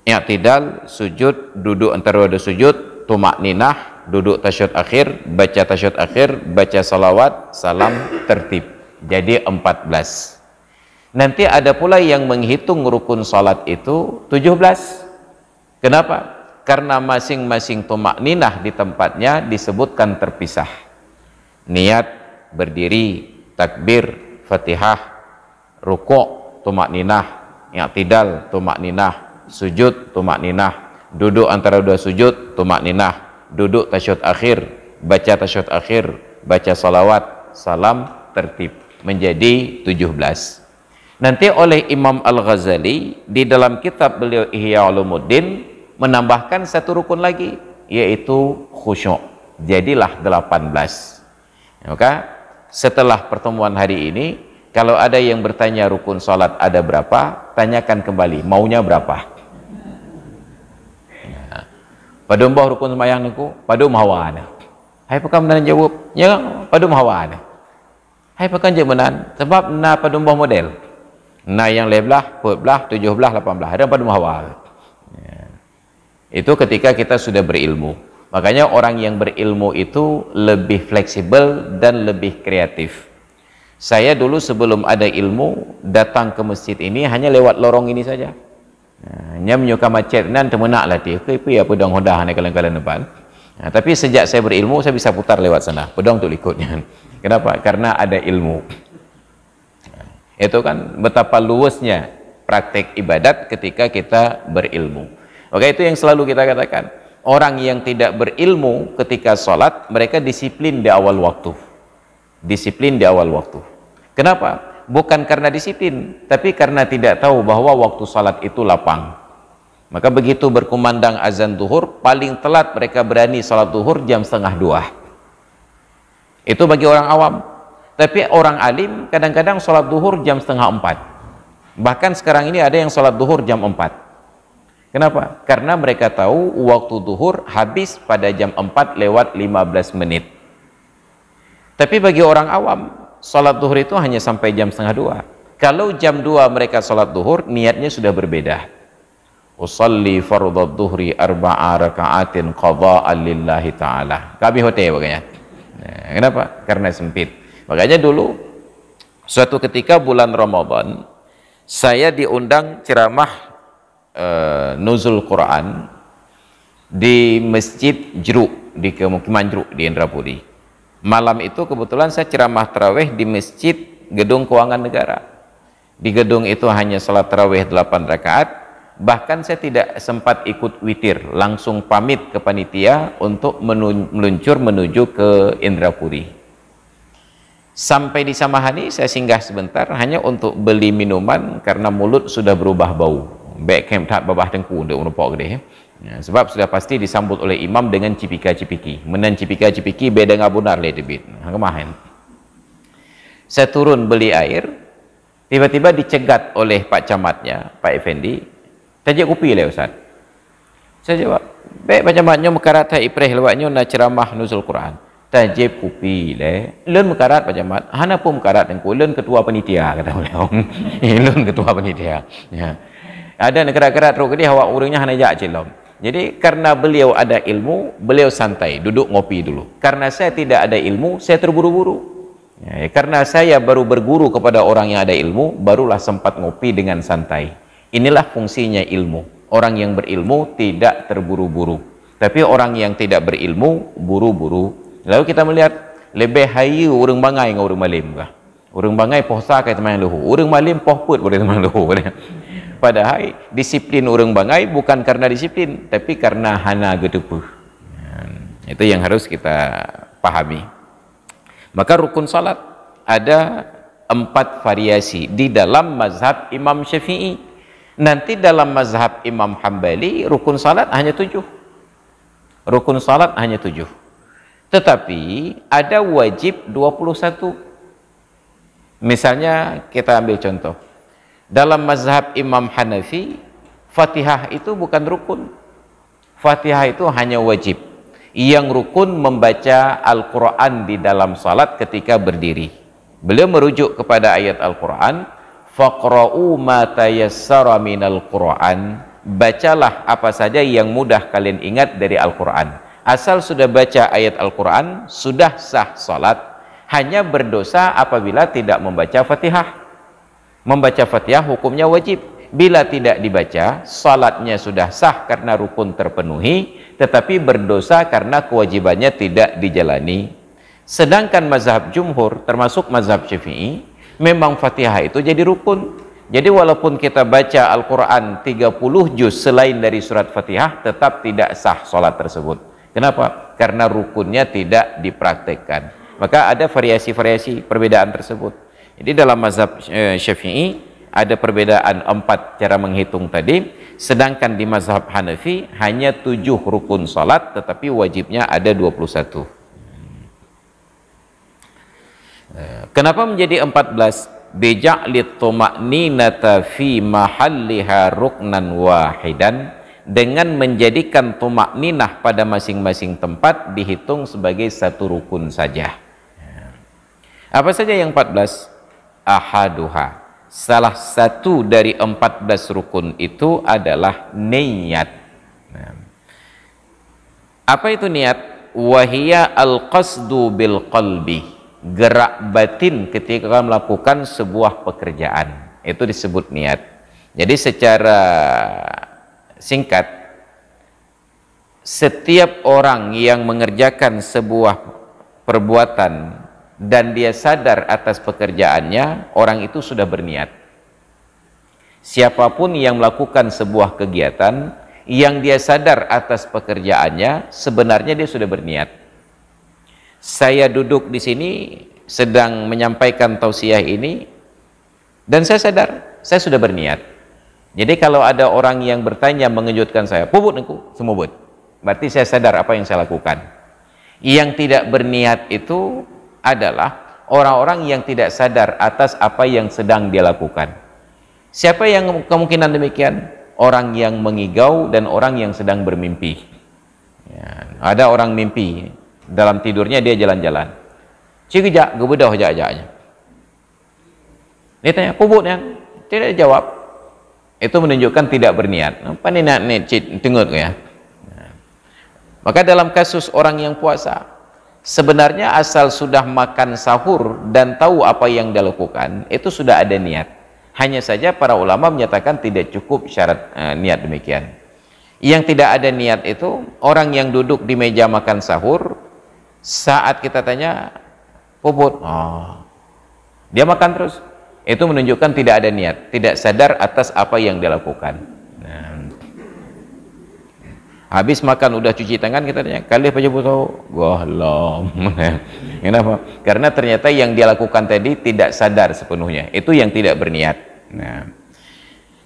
i'tidal, sujud, duduk antara dua sujud, tumakninah, duduk tasyahud akhir, baca tasyahud akhir, baca salawat, salam, tertib. Jadi 14. Nanti ada pula yang menghitung rukun salat itu 17. Kenapa? Karena masing-masing tumakninah di tempatnya disebutkan terpisah. niat, berdiri, takbir, Fatihah, rukuk, tumakninah, i'tidal, tumakninah, sujud, tumakninah, duduk antara dua sujud, tumakninah, duduk tasyahud akhir, baca tasyahud akhir, baca salawat, salam, tertib, menjadi 17. Nanti oleh Imam Al-Ghazali di dalam kitab beliau Ihya Ulumuddin menambahkan satu rukun lagi, yaitu khusyuk. Jadilah 18. Maka setelah pertemuan hari ini, kalau ada yang bertanya rukun salat ada berapa, tanyakan kembali, maunya berapa? Ya. Pada mbah rukun sembahyang niku, pada mahawana. Hai pekan menan jawab, ya pada mahawana. Hai pekan je menan, sebab na pada mbah model. Na yang 15, 14, 17, 18, ada pada mahawana. Ya. Itu ketika kita sudah berilmu. Makanya orang yang berilmu itu lebih fleksibel dan lebih kreatif. Saya dulu sebelum ada ilmu datang ke masjid ini hanya lewat lorong ini saja. Hanya menyuka macet nan temenak lah dia. Ke ya pedang hodah ni kalian depan. Tapi sejak saya berilmu saya bisa putar lewat sana. Pedang untuk ikutnya. Kenapa? Karena ada ilmu. Itu kan betapa luasnya praktek ibadat ketika kita berilmu. Oke, itu yang selalu kita katakan. Orang yang tidak berilmu ketika sholat, mereka disiplin di awal waktu. Disiplin di awal waktu. Kenapa? Bukan karena disiplin, tapi karena tidak tahu bahwa waktu sholat itu lapang. Maka begitu berkumandang azan zuhur, paling telat mereka berani sholat zuhur jam 1:30. Itu bagi orang awam. Tapi orang alim kadang-kadang sholat zuhur jam 3:30. Bahkan sekarang ini ada yang sholat zuhur jam 4. Kenapa? Karena mereka tahu waktu zuhur habis pada jam 4:15. Tapi bagi orang awam, sholat zuhur itu hanya sampai jam 1:30. Kalau jam 2 mereka sholat zuhur, niatnya sudah berbeda. Usalli fardhu dhuhri 4 raka'atin qadha'an lillahi ta'ala. Kami hotel makanya. Nah, kenapa? Karena sempit. Makanya dulu, suatu ketika bulan Ramadan, saya diundang ceramah nuzul Quran di Masjid Jeruk, di Kemukiman Jeruk di Indrapuri. Malam itu kebetulan saya ceramah tarawih di Masjid Gedung Keuangan Negara. Di gedung itu hanya salat tarawih 8 rakaat, bahkan saya tidak sempat ikut witir, langsung pamit ke panitia untuk meluncur menuju ke Indrapuri. Sampai di Samahani saya singgah sebentar hanya untuk beli minuman karena mulut sudah berubah bau. Baik kem tak babah tengku untuk merupak gede. Ya, sebab sudah pasti disambut oleh imam dengan cipika-cipiki. Menan cipika-cipiki beda ngabunar le debit. Kemahin. Saya turun beli air, tiba-tiba dicegat oleh Pak Camatnya, Pak Effendi. Tajak kopi le Ustaz. Saya jawab, "Baik Pak Camatnya mekarat hai ipreh lewatnya nak ceramah nuzul Quran." Tajib kopi le. Leun mekarat Pak Camat. Hana pun mekarat tengku. Leun ketua panitia kata beliau. Leun ketua panitia. Ya. Ada negara-negara teruk dia awak urangnya hanya jak cilom. Jadi karena beliau ada ilmu, beliau santai, duduk ngopi dulu. Karena saya tidak ada ilmu, saya terburu-buru. Ya, karena saya baru berguru kepada orang yang ada ilmu, barulah sempat ngopi dengan santai. Inilah fungsinya ilmu. Orang yang berilmu tidak terburu-buru. Tapi orang yang tidak berilmu, buru-buru. Lalu kita melihat, lebih hayu orang bangai dengan orang malim kah? Orang bangai pohsa kaya teman lehu. Orang malim pohput boleh teman lehu. Padahal disiplin orang bangai bukan karena disiplin, tapi karena hana gedepuh. Itu yang harus kita pahami. Maka rukun salat ada 4 variasi di dalam mazhab Imam Syafi'i. Nanti dalam mazhab Imam Hambali rukun salat hanya 7. Rukun salat hanya 7. Tetapi ada wajib 21. Misalnya kita ambil contoh. Dalam mazhab Imam Hanafi, Fatihah itu bukan rukun. Fatihah itu hanya wajib. Yang rukun membaca Al-Quran di dalam salat ketika berdiri. Beliau merujuk kepada ayat Al-Quran, faqra'u ma tayassara minal Quran. Bacalah apa saja yang mudah kalian ingat dari Al-Quran. Asal sudah baca ayat Al-Quran, sudah sah salat. Hanya berdosa apabila tidak membaca Fatihah. Membaca Fatihah hukumnya wajib. Bila tidak dibaca, salatnya sudah sah karena rukun terpenuhi, tetapi berdosa karena kewajibannya tidak dijalani. Sedangkan mazhab jumhur termasuk mazhab Syafi'i, memang Fatihah itu jadi rukun. Jadi walaupun kita baca Al-Quran 30 juz selain dari surat Fatihah, tetap tidak sah sholat tersebut. Kenapa? Karena rukunnya tidak dipraktekkan. Maka ada variasi-variasi perbedaan tersebut. Jadi dalam mazhab Syafi'i ada perbedaan 4 cara menghitung tadi, sedangkan di mazhab Hanafi hanya 7 rukun sholat, tetapi wajibnya ada 21. Kenapa menjadi 14? Bija'lit tuma'ninata fi mahalliha ruknan wahidan, dengan menjadikan tuma'ninah pada masing-masing tempat dihitung sebagai satu rukun saja. Apa saja yang 14? Ahaduha, salah satu dari 14 rukun itu adalah niat. Apa itu niat? Wahia al-qasdu bil qalbi, gerak batin ketika melakukan sebuah pekerjaan, itu disebut niat. Jadi secara singkat, setiap orang yang mengerjakan sebuah perbuatan dan dia sadar atas pekerjaannya, orang itu sudah berniat. Siapapun yang melakukan sebuah kegiatan yang dia sadar atas pekerjaannya, sebenarnya dia sudah berniat. Saya duduk di sini sedang menyampaikan tausiah ini dan saya sadar saya sudah berniat. Jadi kalau ada orang yang bertanya mengejutkan saya, "Puput niku?" Semua buat. Berarti saya sadar apa yang saya lakukan. Yang tidak berniat itu adalah orang-orang yang tidak sadar atas apa yang sedang dia lakukan. Siapa yang kemungkinan demikian? Orang yang mengigau dan orang yang sedang bermimpi. Ya, ada orang mimpi, dalam tidurnya dia jalan-jalan. Cikijak, gebedah aja-aja. Dia tanya, "Puput yang?" Tidak jawab. Itu menunjukkan tidak berniat. Apa ni nak ni tengok ya? Maka dalam kasus orang yang puasa, sebenarnya asal sudah makan sahur dan tahu apa yang dia lakukan, itu sudah ada niat. Hanya saja para ulama menyatakan tidak cukup syarat niat demikian. Yang tidak ada niat itu orang yang duduk di meja makan sahur, saat kita tanya, "Puput," dia makan terus. Itu menunjukkan tidak ada niat, tidak sadar atas apa yang dia lakukan. Habis makan udah cuci tangan, kita tanya, "Kali apa jemput tahu?" Gohlom. Kenapa? Karena ternyata yang dia lakukan tadi tidak sadar sepenuhnya. Itu yang tidak berniat. Nah,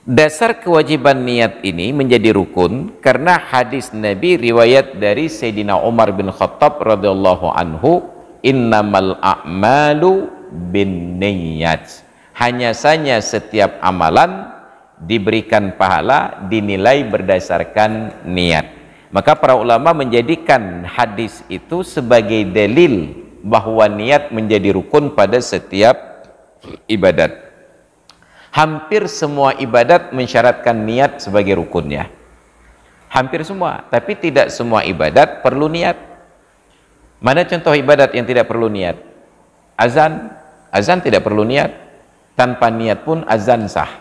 dasar kewajiban niat ini menjadi rukun karena hadis Nabi riwayat dari Sayyidina Umar bin Khattab radhiyallahu anhu, "Innamal a'malu binniyat." Hanya saja setiap amalan diberikan pahala dinilai berdasarkan niat. Maka para ulama menjadikan hadis itu sebagai dalil bahwa niat menjadi rukun pada setiap ibadat. Hampir semua ibadat mensyaratkan niat sebagai rukunnya. Hampir semua, tapi tidak semua ibadat perlu niat. Mana contoh ibadat yang tidak perlu niat? Azan. Azan tidak perlu niat. Tanpa niat pun azan sah.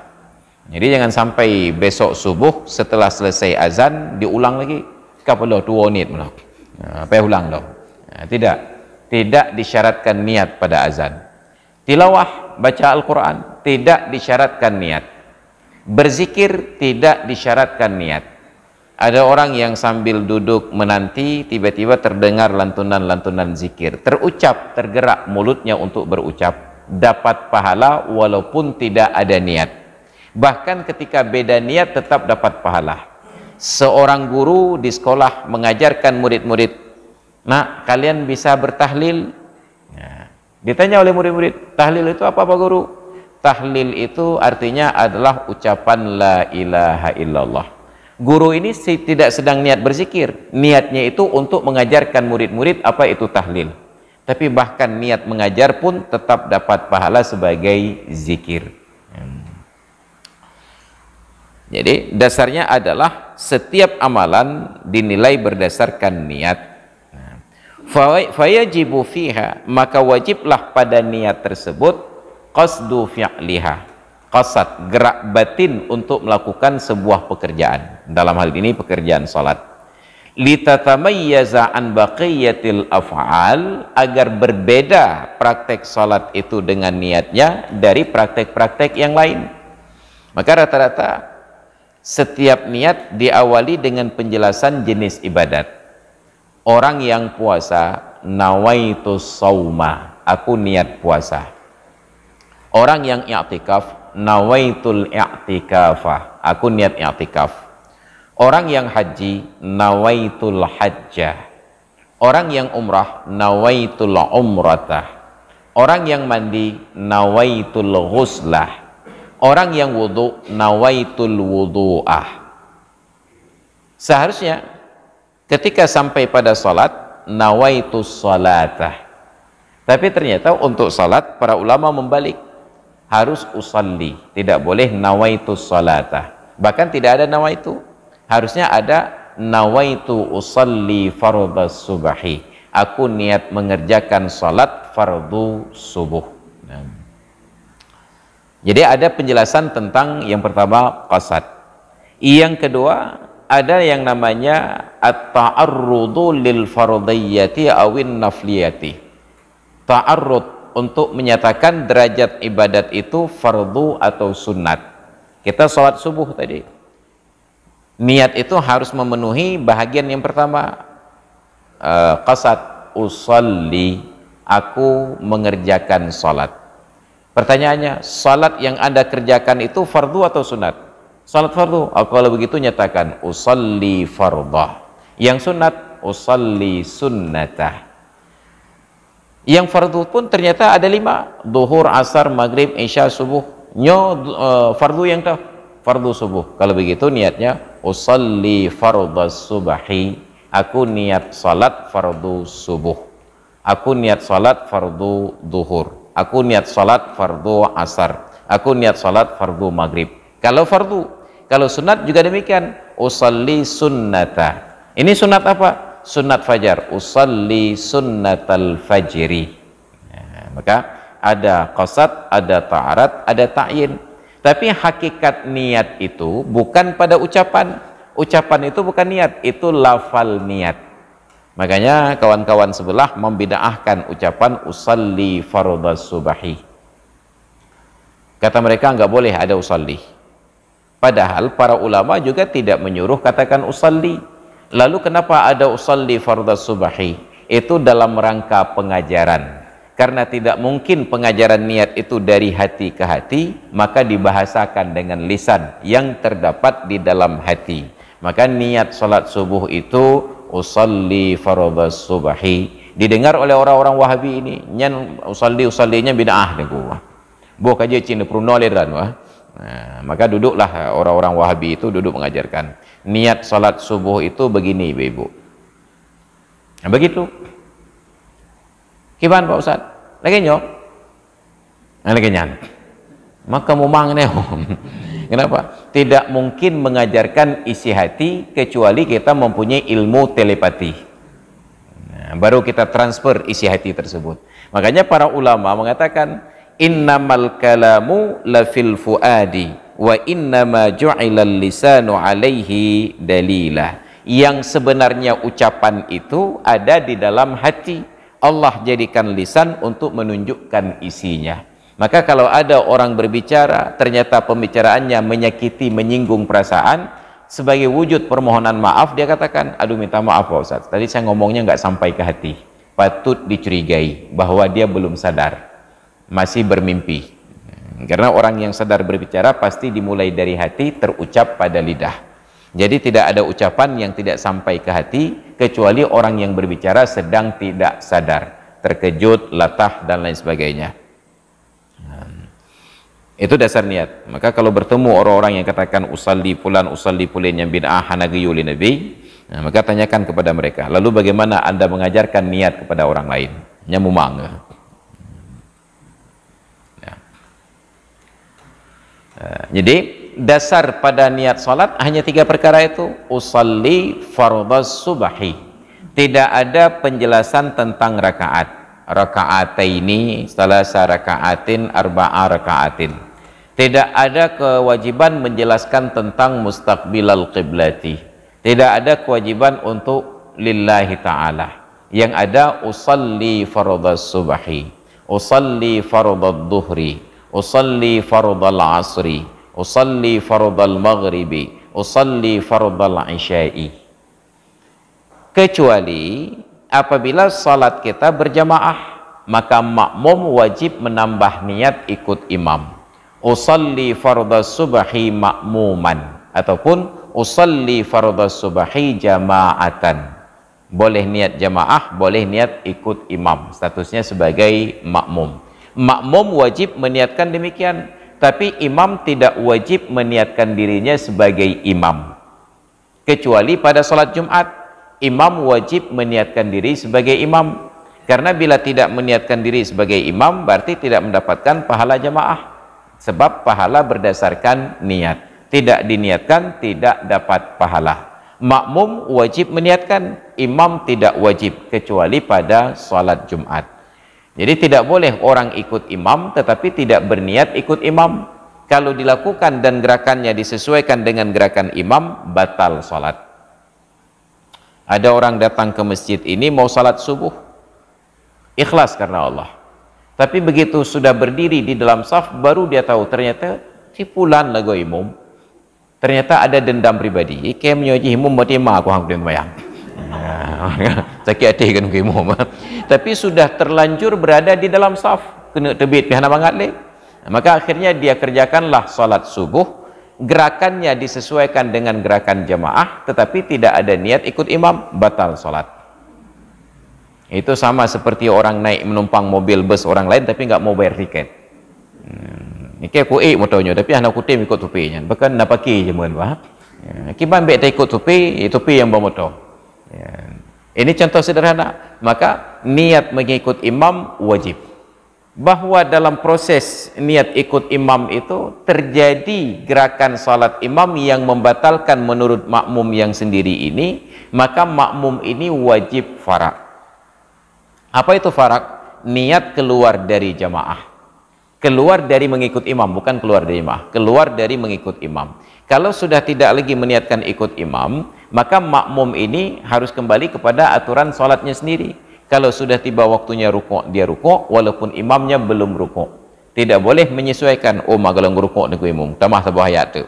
Jadi jangan sampai besok subuh setelah selesai azan diulang lagi. Kapalo 2 menit malah. Apa ulang dong? Tidak disyaratkan niat pada azan. Tilawah, baca Al-Quran, tidak disyaratkan niat. Berzikir tidak disyaratkan niat. Ada orang yang sambil duduk menanti tiba-tiba terdengar lantunan-lantunan zikir, terucap, tergerak mulutnya untuk berucap, dapat pahala walaupun tidak ada niat. Bahkan ketika beda niat tetap dapat pahala. Seorang guru di sekolah mengajarkan murid-murid, "Nak, kalian bisa bertahlil?" Ditanya oleh murid-murid, "Tahlil itu apa Pak Guru?" Tahlil itu artinya adalah ucapan la ilaha illallah. Guru ini tidak sedang niat berzikir, niatnya itu untuk mengajarkan murid-murid apa itu tahlil. Tapi bahkan niat mengajar pun tetap dapat pahala sebagai zikir. Jadi dasarnya adalah setiap amalan dinilai berdasarkan niat. Fayajibu fiha, maka wajiblah pada niat tersebut qasdu fi'liha, qasad, gerak batin untuk melakukan sebuah pekerjaan. Dalam hal ini pekerjaan salat. litatamayyaza an baqiyatil af'al, agar berbeda praktek salat itu dengan niatnya dari praktek-praktek yang lain. Maka rata-rata setiap niat diawali dengan penjelasan jenis ibadat. Orang yang puasa, nawaitus sauma, aku niat puasa. Orang yang i'tikaf, nawaitul i'tikafah, aku niat i'tikaf. Orang yang haji, nawaitul hajjah. Orang yang umrah, nawaitul umratah. Orang yang mandi, nawaitul ghuslah. Orang yang wudu, nawaitul wudu'ah. Seharusnya ketika sampai pada salat, nawaitus salatah. Tapi ternyata untuk salat para ulama membalik, harus usalli, tidak boleh nawaitus salatah. Bahkan tidak ada nawaitu, harusnya ada nawaitu usalli fardhas subahi, aku niat mengerjakan salat fardu subuh. Jadi ada penjelasan tentang yang pertama qasad. Yang kedua ada yang namanya at-ta'arrudu lil fardhiyyati awin nafliyati. Ta'arrud untuk menyatakan derajat ibadat itu fardu atau sunnat. Kita sholat subuh tadi, niat itu harus memenuhi bahagian yang pertama, qasad, usalli, aku mengerjakan sholat. Pertanyaannya, salat yang Anda kerjakan itu fardu atau sunat? Salat fardu. Kalau begitu nyatakan usalli fardah. Yang sunat, usalli sunnatah. Yang fardu pun ternyata ada 5, duhur, asar, maghrib, isya, subuh. Fardu yang tahu, fardu subuh. Kalau begitu niatnya usalli fardhas subahi, aku niat salat fardu subuh. Aku niat salat fardu duhur. Aku niat salat fardu asar. Aku niat salat fardu maghrib. Kalau fardu. Kalau sunat juga demikian, usalli sunnata. Ini sunat apa? Sunat fajar. Usalli sunnatal fajri. Maka ada qasad, ada ta'arat, ada ta'yin. Tapi hakikat niat itu bukan pada ucapan. Ucapan itu bukan niat, itu lafal niat. Makanya kawan-kawan sebelah membid'ahkan ucapan usalli fardhas subahi. Kata mereka nggak boleh ada usalli. Padahal para ulama juga tidak menyuruh katakan usalli. Lalu kenapa ada usalli fardhas subahi? Itu dalam rangka pengajaran. Karena tidak mungkin pengajaran niat itu dari hati ke hati, maka dibahasakan dengan lisan yang terdapat di dalam hati. Maka niat salat subuh itu usalli fardhas subahi didengar oleh orang-orang Wahabi ini, nyan usallinya bid'ah ni gua. Bo kaje cina prunoleran wah. Maka duduklah orang-orang Wahabi itu duduk mengajarkan niat salat subuh itu begini Ibu. Nah, begitu. Kiban Pak Ustaz? Lagi nyok? Lagi nyan. Maka mumang nih. Kenapa? Tidak mungkin mengajarkan isi hati kecuali kita mempunyai ilmu telepati. Nah, baru kita transfer isi hati tersebut. Makanya para ulama mengatakan innamal kalamu la fil fuadi wa innama ju'ilal lisanu alaihi dalila. Yang sebenarnya ucapan itu ada di dalam hati. Allah jadikan lisan untuk menunjukkan isinya. Maka kalau ada orang berbicara, ternyata pembicaraannya menyakiti, menyinggung perasaan, sebagai wujud permohonan maaf, dia katakan, aduh minta maaf Pak Ustaz, tadi saya ngomongnya nggak sampai ke hati. Patut dicurigai bahwa dia belum sadar, masih bermimpi. Karena orang yang sadar berbicara pasti dimulai dari hati, terucap pada lidah. Jadi tidak ada ucapan yang tidak sampai ke hati, kecuali orang yang berbicara sedang tidak sadar, terkejut, latah, dan lain sebagainya. Itu dasar niat. Maka kalau bertemu orang-orang yang katakan usalli pulan yang bid'ah hanagiyul nabi, nah, maka tanyakan kepada mereka, lalu bagaimana Anda mengajarkan niat kepada orang lain? Nyamumang. Ya. Jadi dasar pada niat salat hanya 3 perkara itu, usalli fardhas subahi. Tidak ada penjelasan tentang rakaat. Rakaataini, salasa rakaatin, arba'a rakaatin. Tidak ada kewajiban menjelaskan tentang mustaqbilal qiblati. Tidak ada kewajiban untuk lillahi ta'ala. Yang ada usalli fardhas subhi, usalli fardhad duhri, usalli fardhal asri, usalli fardhal maghribi, usalli fardhal isya'i. Kecuali apabila salat kita berjamaah, maka makmum wajib menambah niat ikut imam. Usalli fardhas subhi makmuman, ataupun usalli fardhas subhi jama'atan. Boleh niat jamaah, boleh niat ikut imam, statusnya sebagai makmum. Makmum wajib meniatkan demikian, tapi imam tidak wajib meniatkan dirinya sebagai imam. Kecuali pada salat Jumat, imam wajib meniatkan diri sebagai imam. Karena bila tidak meniatkan diri sebagai imam, berarti tidak mendapatkan pahala jamaah. Sebab pahala berdasarkan niat. Tidak diniatkan, tidak dapat pahala. Makmum wajib meniatkan, imam tidak wajib, kecuali pada salat Jumat. Jadi tidak boleh orang ikut imam tetapi tidak berniat ikut imam. Kalau dilakukan dan gerakannya disesuaikan dengan gerakan imam, batal salat. Ada orang datang ke masjid ini mau salat subuh, ikhlas karena Allah. Tapi begitu sudah berdiri di dalam saf, baru dia tahu ternyata tipulan lagu imam. Ternyata ada dendam pribadi. Kayak menyoji imam bertema aku hang bayang. Sakit hati kan imam. Tapi sudah terlanjur berada di dalam saf, kena terbit pihak banget le. Maka akhirnya dia kerjakanlah salat subuh, gerakannya disesuaikan dengan gerakan jamaah, tetapi tidak ada niat ikut imam, batal salat. Itu sama seperti orang naik menumpang mobil bus orang lain tapi nggak mau bayar tiket. Ini aku motornya tapi anak aku tim ikut tupinya. Bahkan nak pakai je mohon maaf. Kiban bet ikut tupi, tupi yang bawa motor. Ini contoh sederhana. Maka niat mengikut imam wajib. Bahwa dalam proses niat ikut imam itu terjadi gerakan salat imam yang membatalkan menurut makmum yang sendiri ini, maka makmum ini wajib farak. Apa itu farak? Niat keluar dari jamaah. Keluar dari mengikut imam, bukan keluar dari jamaah, keluar dari mengikut imam. Kalau sudah tidak lagi meniatkan ikut imam, maka makmum ini harus kembali kepada aturan sholatnya sendiri. Kalau sudah tiba waktunya rukuk, dia rukuk walaupun imamnya belum rukuk. Tidak boleh menyesuaikan, oh magalang rukuk dengan imam, tambah sebuah ayat tu,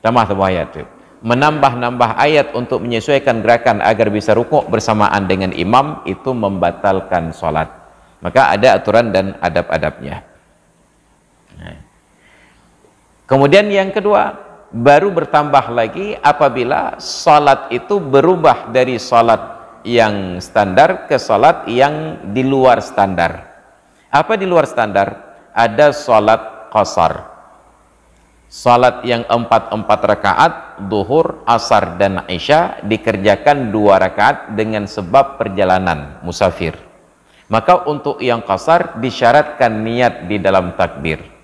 tambah sebuah ayat tu. Menambah-nambah ayat untuk menyesuaikan gerakan agar bisa rukuk bersamaan dengan imam, itu membatalkan sholat. Maka ada aturan dan adab-adabnya. Kemudian yang kedua, baru bertambah lagi apabila salat itu berubah dari salat yang standar ke salat yang di luar standar. Apa di luar standar? Ada salat qasar. Salat yang 4 rakaat, duhur, asar dan isya dikerjakan 2 rakaat dengan sebab perjalanan musafir. Maka untuk yang qasar disyaratkan niat di dalam takbir.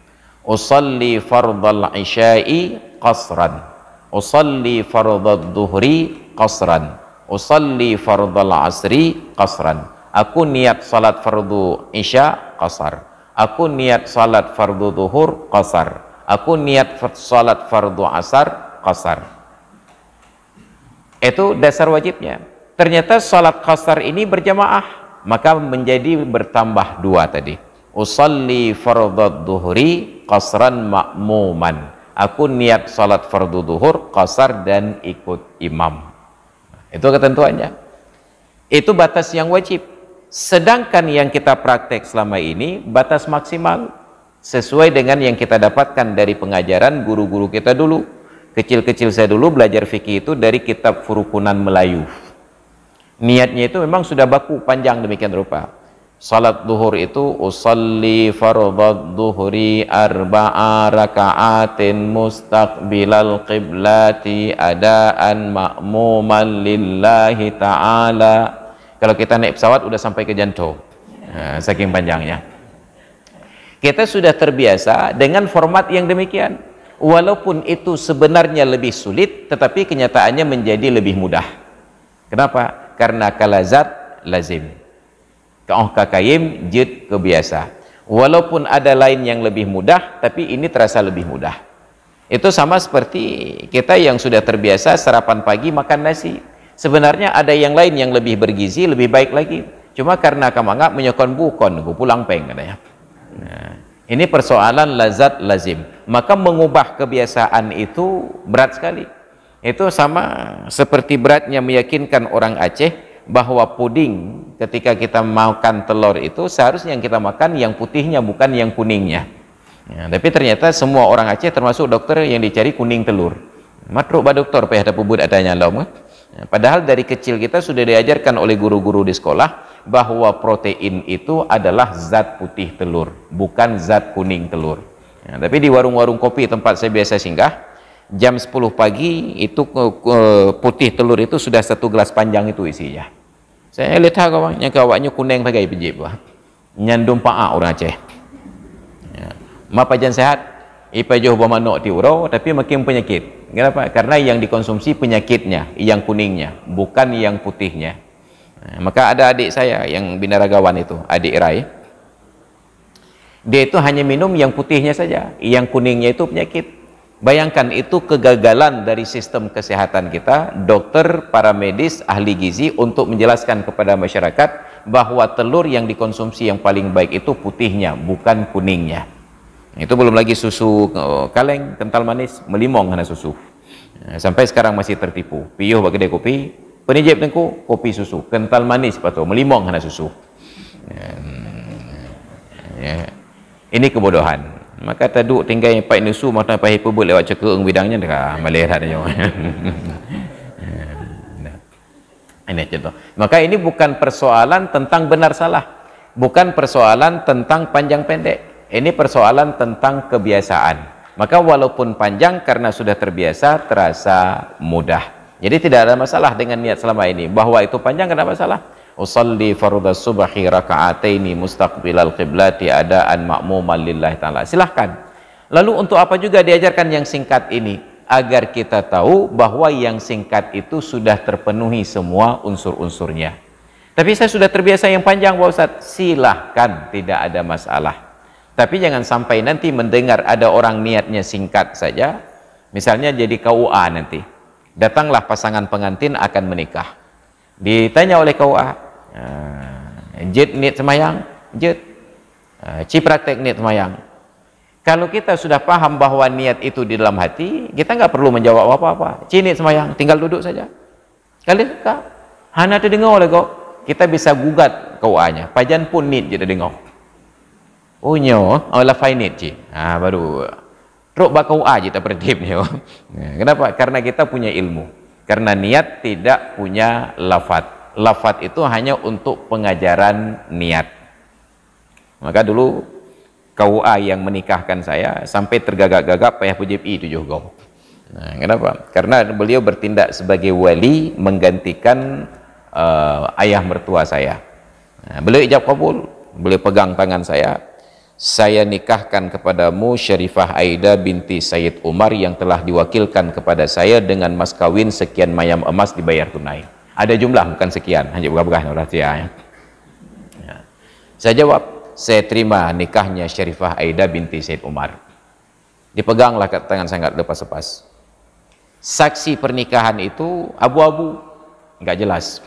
Usalli fardhal isya'i qasran, usalli fardhad duhri qasran, usalli fardhal asri qasran. Aku niat salat fardu isya qasar, aku niat salat fardu duhur qasar, aku niat salat fardu asar qasar. Itu dasar wajibnya. Ternyata salat qasar ini berjamaah, maka menjadi bertambah 2 tadi. Usalli fardhad duhri qasran makmuman. Aku niat salat fardu duhur qasar dan ikut imam. Itu ketentuannya. Itu batas yang wajib. Sedangkan yang kita praktek selama ini batas maksimal sesuai dengan yang kita dapatkan dari pengajaran guru-guru kita dulu. Kecil-kecil saya dulu belajar fikih itu dari kitab Furukunan Melayu. Niatnya itu memang sudah baku panjang demikian rupa. Salat duhur itu usalli fardhad duhri 4 raka'atin mustaqbilal qiblati adaan ma'muman lillahi ta'ala. Kalau kita naik pesawat udah sampai ke Janto, saking panjangnya. Kita sudah terbiasa dengan format yang demikian. Walaupun itu sebenarnya lebih sulit, tetapi kenyataannya menjadi lebih mudah. Kenapa? Karena kalazat lazim. Kakayim jid kebiasa. Walaupun ada lain yang lebih mudah, tapi ini terasa lebih mudah. Itu sama seperti kita yang sudah terbiasa sarapan pagi makan nasi. Sebenarnya ada yang lain yang lebih bergizi, lebih baik lagi. Cuma karena kamu anggap menyokon bukon, pulang peng katanya. Nah, ini persoalan lazat lazim. Maka mengubah kebiasaan itu berat sekali. Itu sama seperti beratnya meyakinkan orang Aceh bahwa puding ketika kita makan telur itu seharusnya yang kita makan yang putihnya bukan yang kuningnya. Ya, tapi ternyata semua orang Aceh termasuk dokter yang dicari kuning telur. Matruk ba dokter payah ada pubut adanya lom. Padahal dari kecil kita sudah diajarkan oleh guru-guru di sekolah bahwa protein itu adalah zat putih telur, bukan zat kuning telur. Ya, tapi di warung-warung kopi tempat saya biasa singgah, jam 10 pagi itu putih telur itu sudah 1 gelas panjang itu isinya. Saya lihat kawannya kawaknya kuning pakai pejip, nyandum paak orang Aceh. Ya. Ma pajan sehat. Ipa jauh bermanok ti urau tapi makin penyakit. Kenapa? Karena yang dikonsumsi penyakitnya, yang kuningnya, bukan yang putihnya. Nah, maka ada adik saya yang binaragawan itu, adik Rai. Dia itu hanya minum yang putihnya saja, yang kuningnya itu penyakit. Bayangkan itu kegagalan dari sistem kesehatan kita, dokter, para medis, ahli gizi untuk menjelaskan kepada masyarakat bahwa telur yang dikonsumsi yang paling baik itu putihnya, bukan kuningnya. Itu belum lagi susu kaleng kental manis melimong karena susu. Sampai sekarang masih tertipu. Piyuh bagi kedai kopi, penijip tengku kopi susu kental manis patut melimong karena susu. Ya. Ini kebodohan. Maka taduk tinggal pai nusu mata pai pebut lewat cekeung bidangnya dah malih adanya. Ini contoh. Maka ini bukan persoalan tentang benar salah. Bukan persoalan tentang panjang pendek. Ini persoalan tentang kebiasaan. Maka walaupun panjang karena sudah terbiasa terasa mudah. Jadi tidak ada masalah dengan niat selama ini. Bahwa itu panjang tidak masalah. Usalli fardhu subhi raka'ataini mustaqbilal qiblati adaan ma'muman lillahi ta'ala. Silahkan. Lalu untuk apa juga diajarkan yang singkat ini? Agar kita tahu bahwa yang singkat itu sudah terpenuhi semua unsur-unsurnya. Tapi saya sudah terbiasa yang panjang Pak Ustaz. Silahkan, tidak ada masalah. Tapi jangan sampai nanti mendengar ada orang niatnya singkat saja, misalnya jadi KUA nanti. Datanglah pasangan pengantin akan menikah. Ditanya oleh KUA, jet niat semayang, jet, cipraktek niat semayang. Kalau kita sudah paham bahwa niat itu di dalam hati, kita nggak perlu menjawab apa-apa. Niat semayang, tinggal duduk saja. Kali suka, hana terdengar oleh kau, kita bisa gugat KUA-nya. Pajan pun niat jadi dengar. Oh nyo, la fainit ci. Baru truk bakau aja tak berdip nyo. Kenapa? Karena kita punya ilmu. Karena niat tidak punya lafat. Lafat itu hanya untuk pengajaran niat. Maka dulu KUA yang menikahkan saya sampai tergagap-gagap payah PJPI 7 gau. Kenapa? Karena beliau bertindak sebagai wali menggantikan ayah mertua saya. Beliau ijab kabul, beliau pegang tangan saya nikahkan kepadamu Syarifah Aida binti Sayyid Umar yang telah diwakilkan kepada saya dengan mas kawin sekian mayam emas dibayar tunai. Ada jumlah bukan sekian, hanya buka-buka rahasia. Ya. Saya jawab, saya terima nikahnya Syarifah Aida binti Sayyid Umar. Dipeganglah ke tangan saya nggak lepas-lepas. Saksi pernikahan itu abu-abu, nggak jelas.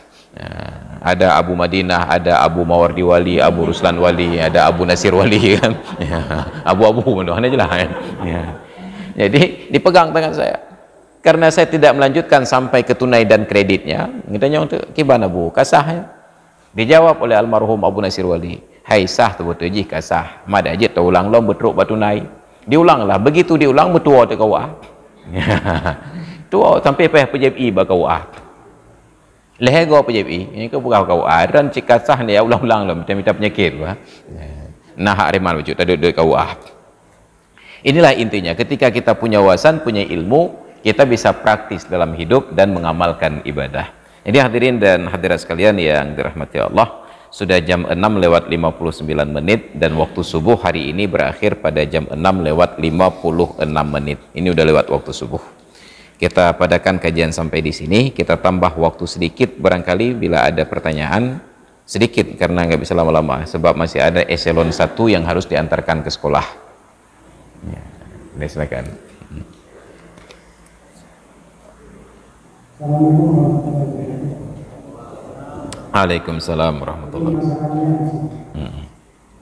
Ada Abu Madinah, ada Abu Mawardi Wali, Abu Ruslan Wali, ada Abu Nasir Wali kan. Abu-abu mudah-mudahan aja lah kan. Jadi dipegang tangan saya. Karena saya tidak melanjutkan sampai ke tunai dan kreditnya, ditanya untuk gimana Bu, kasah ya? Dijawab oleh almarhum Abu Nasir Wali, hai sah tu betul ji kasah. Mada aja ulang lom betruk batunai. Diulanglah, begitu diulang betua tu kau. Tua sampai PJPI bakau leher gua PJPI ini ke bukan kau dan jika sah dia ulang-ulang lah minta penyakit nah hariman wujud tadi duit kau inilah intinya ketika kita punya wawasan punya ilmu kita bisa praktis dalam hidup dan mengamalkan ibadah. Jadi hadirin dan hadirat sekalian yang dirahmati Allah, sudah jam 6:59 dan waktu subuh hari ini berakhir pada jam 6:56. Ini udah lewat waktu subuh. Kita padakan kajian sampai di sini, kita tambah waktu sedikit barangkali bila ada pertanyaan sedikit karena nggak bisa lama-lama sebab masih ada eselon 1 yang harus diantarkan ke sekolah. Ya, silakan. Waalaikumsalam warahmatullahi wabarakatuh.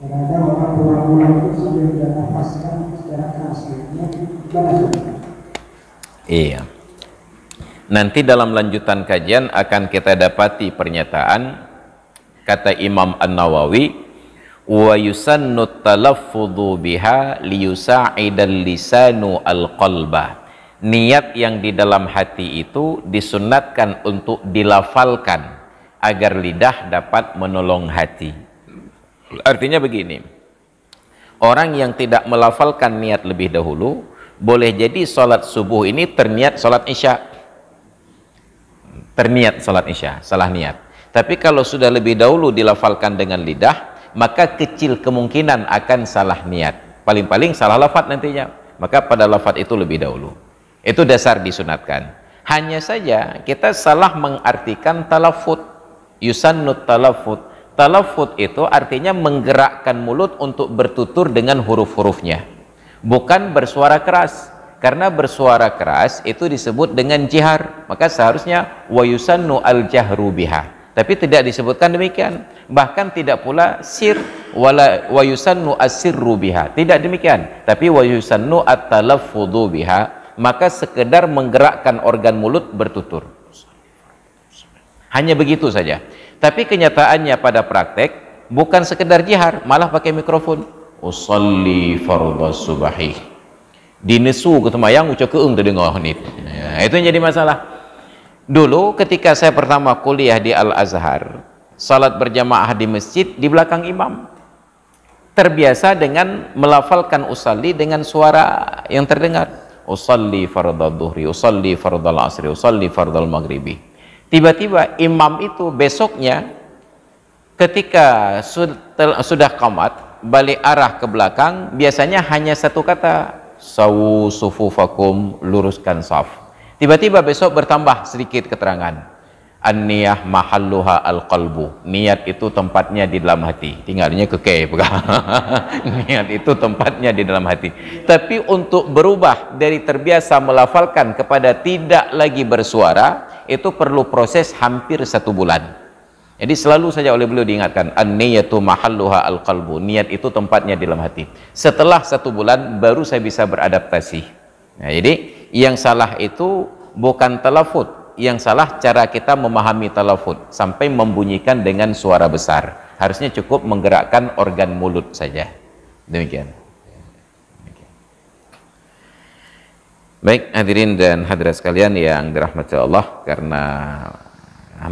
Kadang-kadang orang pulang-pulang itu sudah nafaskan secara keras. Iya. Nanti dalam lanjutan kajian akan kita dapati pernyataan kata Imam An-Nawawi, wa yusannu talaffudhu biha liyusa'idal lisanu al-qalba. Niat yang di dalam hati itu disunatkan untuk dilafalkan agar lidah dapat menolong hati. Artinya begini, orang yang tidak melafalkan niat lebih dahulu, boleh jadi sholat subuh ini terniat sholat isya, terniat sholat isya, salah niat. Tapi kalau sudah lebih dahulu dilafalkan dengan lidah, maka kecil kemungkinan akan salah niat, paling-paling salah lafaz nantinya. Maka pada lafaz itu lebih dahulu, itu dasar disunatkan. Hanya saja kita salah mengartikan talafut, yusannut talafut. Talafut itu artinya menggerakkan mulut untuk bertutur dengan huruf-hurufnya, bukan bersuara keras. Karena bersuara keras itu disebut dengan jihar, maka seharusnya wa yusannu al-jahru biha. Tapi tidak disebutkan demikian. Bahkan tidak pula sir, wa yusannu as-sirru biha. Tidak demikian. Tapi wa yusannu at-talaffudhu biha, maka sekedar menggerakkan organ mulut bertutur. Hanya begitu saja. Tapi kenyataannya pada praktek bukan sekedar jihar, malah pakai mikrofon. Usolli fardhas subahi. Dinesu ke temayang ucap keung terdengar ni. Ya, itu yang jadi masalah. Dulu ketika saya pertama kuliah di Al-Azhar, salat berjamaah di masjid di belakang imam. Terbiasa dengan melafalkan usalli dengan suara yang terdengar. Usalli fardhal dhuhri, usalli fardhal asri, usalli fardhal maghribi. Tiba-tiba imam itu besoknya ketika sudah qamat balik arah ke belakang, biasanya hanya satu kata, sawu sufufakum, luruskan saf. Tiba-tiba besok bertambah sedikit keterangan, an-niyah mahalluha al-qalbu, niat itu tempatnya di dalam hati. Tinggalnya kekeh niat itu tempatnya di dalam hati. Tapi untuk berubah dari terbiasa melafalkan kepada tidak lagi bersuara, itu perlu proses hampir 1 bulan. Jadi selalu saja oleh beliau diingatkan, an-niyatu mahalluha al-qalbu, niat itu tempatnya di dalam hati. Setelah 1 bulan baru saya bisa beradaptasi. Nah, jadi yang salah itu bukan talafut, yang salah cara kita memahami talafut sampai membunyikan dengan suara besar. Harusnya cukup menggerakkan organ mulut saja. Demikian. Baik hadirin dan hadirat sekalian yang dirahmati Allah, karena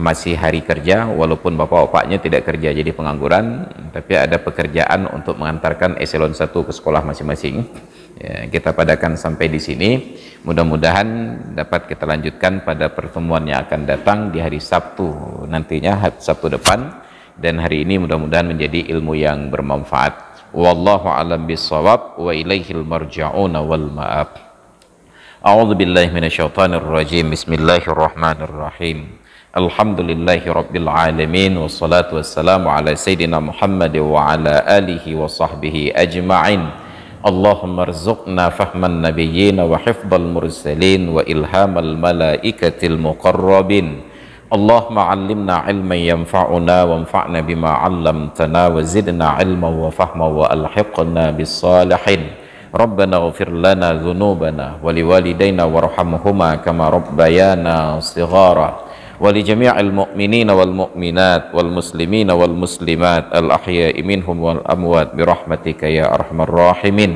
masih hari kerja, walaupun bapak-bapaknya tidak kerja jadi pengangguran, tapi ada pekerjaan untuk mengantarkan eselon 1 ke sekolah masing-masing. Ya, kita padakan sampai di sini. Mudah-mudahan dapat kita lanjutkan pada pertemuan yang akan datang di hari Sabtu nantinya, Sabtu depan. Dan hari ini mudah-mudahan menjadi ilmu yang bermanfaat. Wallahu a'lam bissawab wa ilaihil marja'una wal ma'ab. A'udzu billahi minasyaitonir rajim. Bismillahirrahmanirrahim. Alhamdulillahi rabbil alamin, wassalatu wassalamu ala sayyidina Muhammad wa ala alihi wa sahbihi ajma'in. Allahumma rzuqna fahman nabiyyin wa hifdzal mursalin wa ilhamal malaikatil muqarrabin. Allahumma 'allimna 'ilman yanfa'una wanfa'na bima 'allamtana wa zidna 'ilman wa fahman wa alhiqna bis salihin. Rabbana ighfir lana dhunubana wa liwalidayna warhamhuma kama rabbayana shighara. ولجميع المؤمنين والمؤمنات والمسلمين والمسلمات الأحياء منهم والأموات برحمتك يا أرحم الراحمين.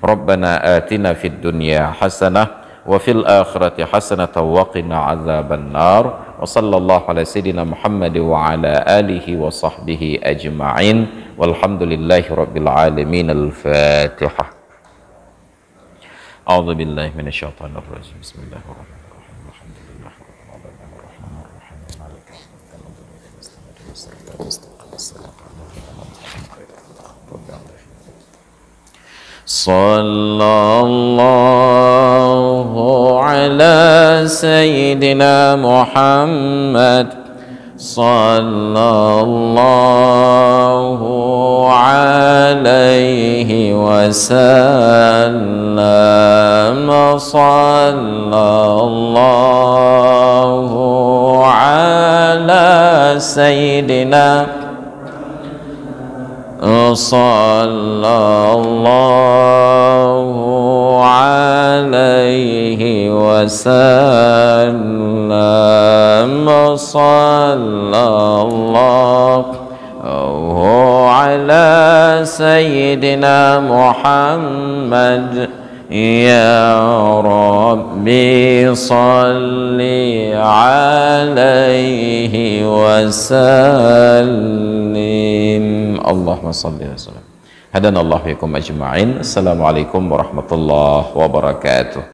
ربنا آتنا في الدنيا حسنة وفي الآخرة حسنة وقنا عذاب النار. وصلى الله على سيدنا محمد وعلى آله وصحبه أجمعين والحمد لله رب العالمين. الفاتحة. أعوذ بالله من الشيطان الرجيم. بسم الله الرحمن الرحيم. صلى الله على سيدنا محمد sallallahu alaihi wasallam, sallallahu ala sayyidina, sallallahu alaihi wasallam, sallallahu ala sayyidina Muhammad. Ya Rabbi salli alaihi wasallim. Allahumma salli wa sallam. Hadanallahu fiikum ajma'in. Assalamualaikum warahmatullahi wabarakatuh.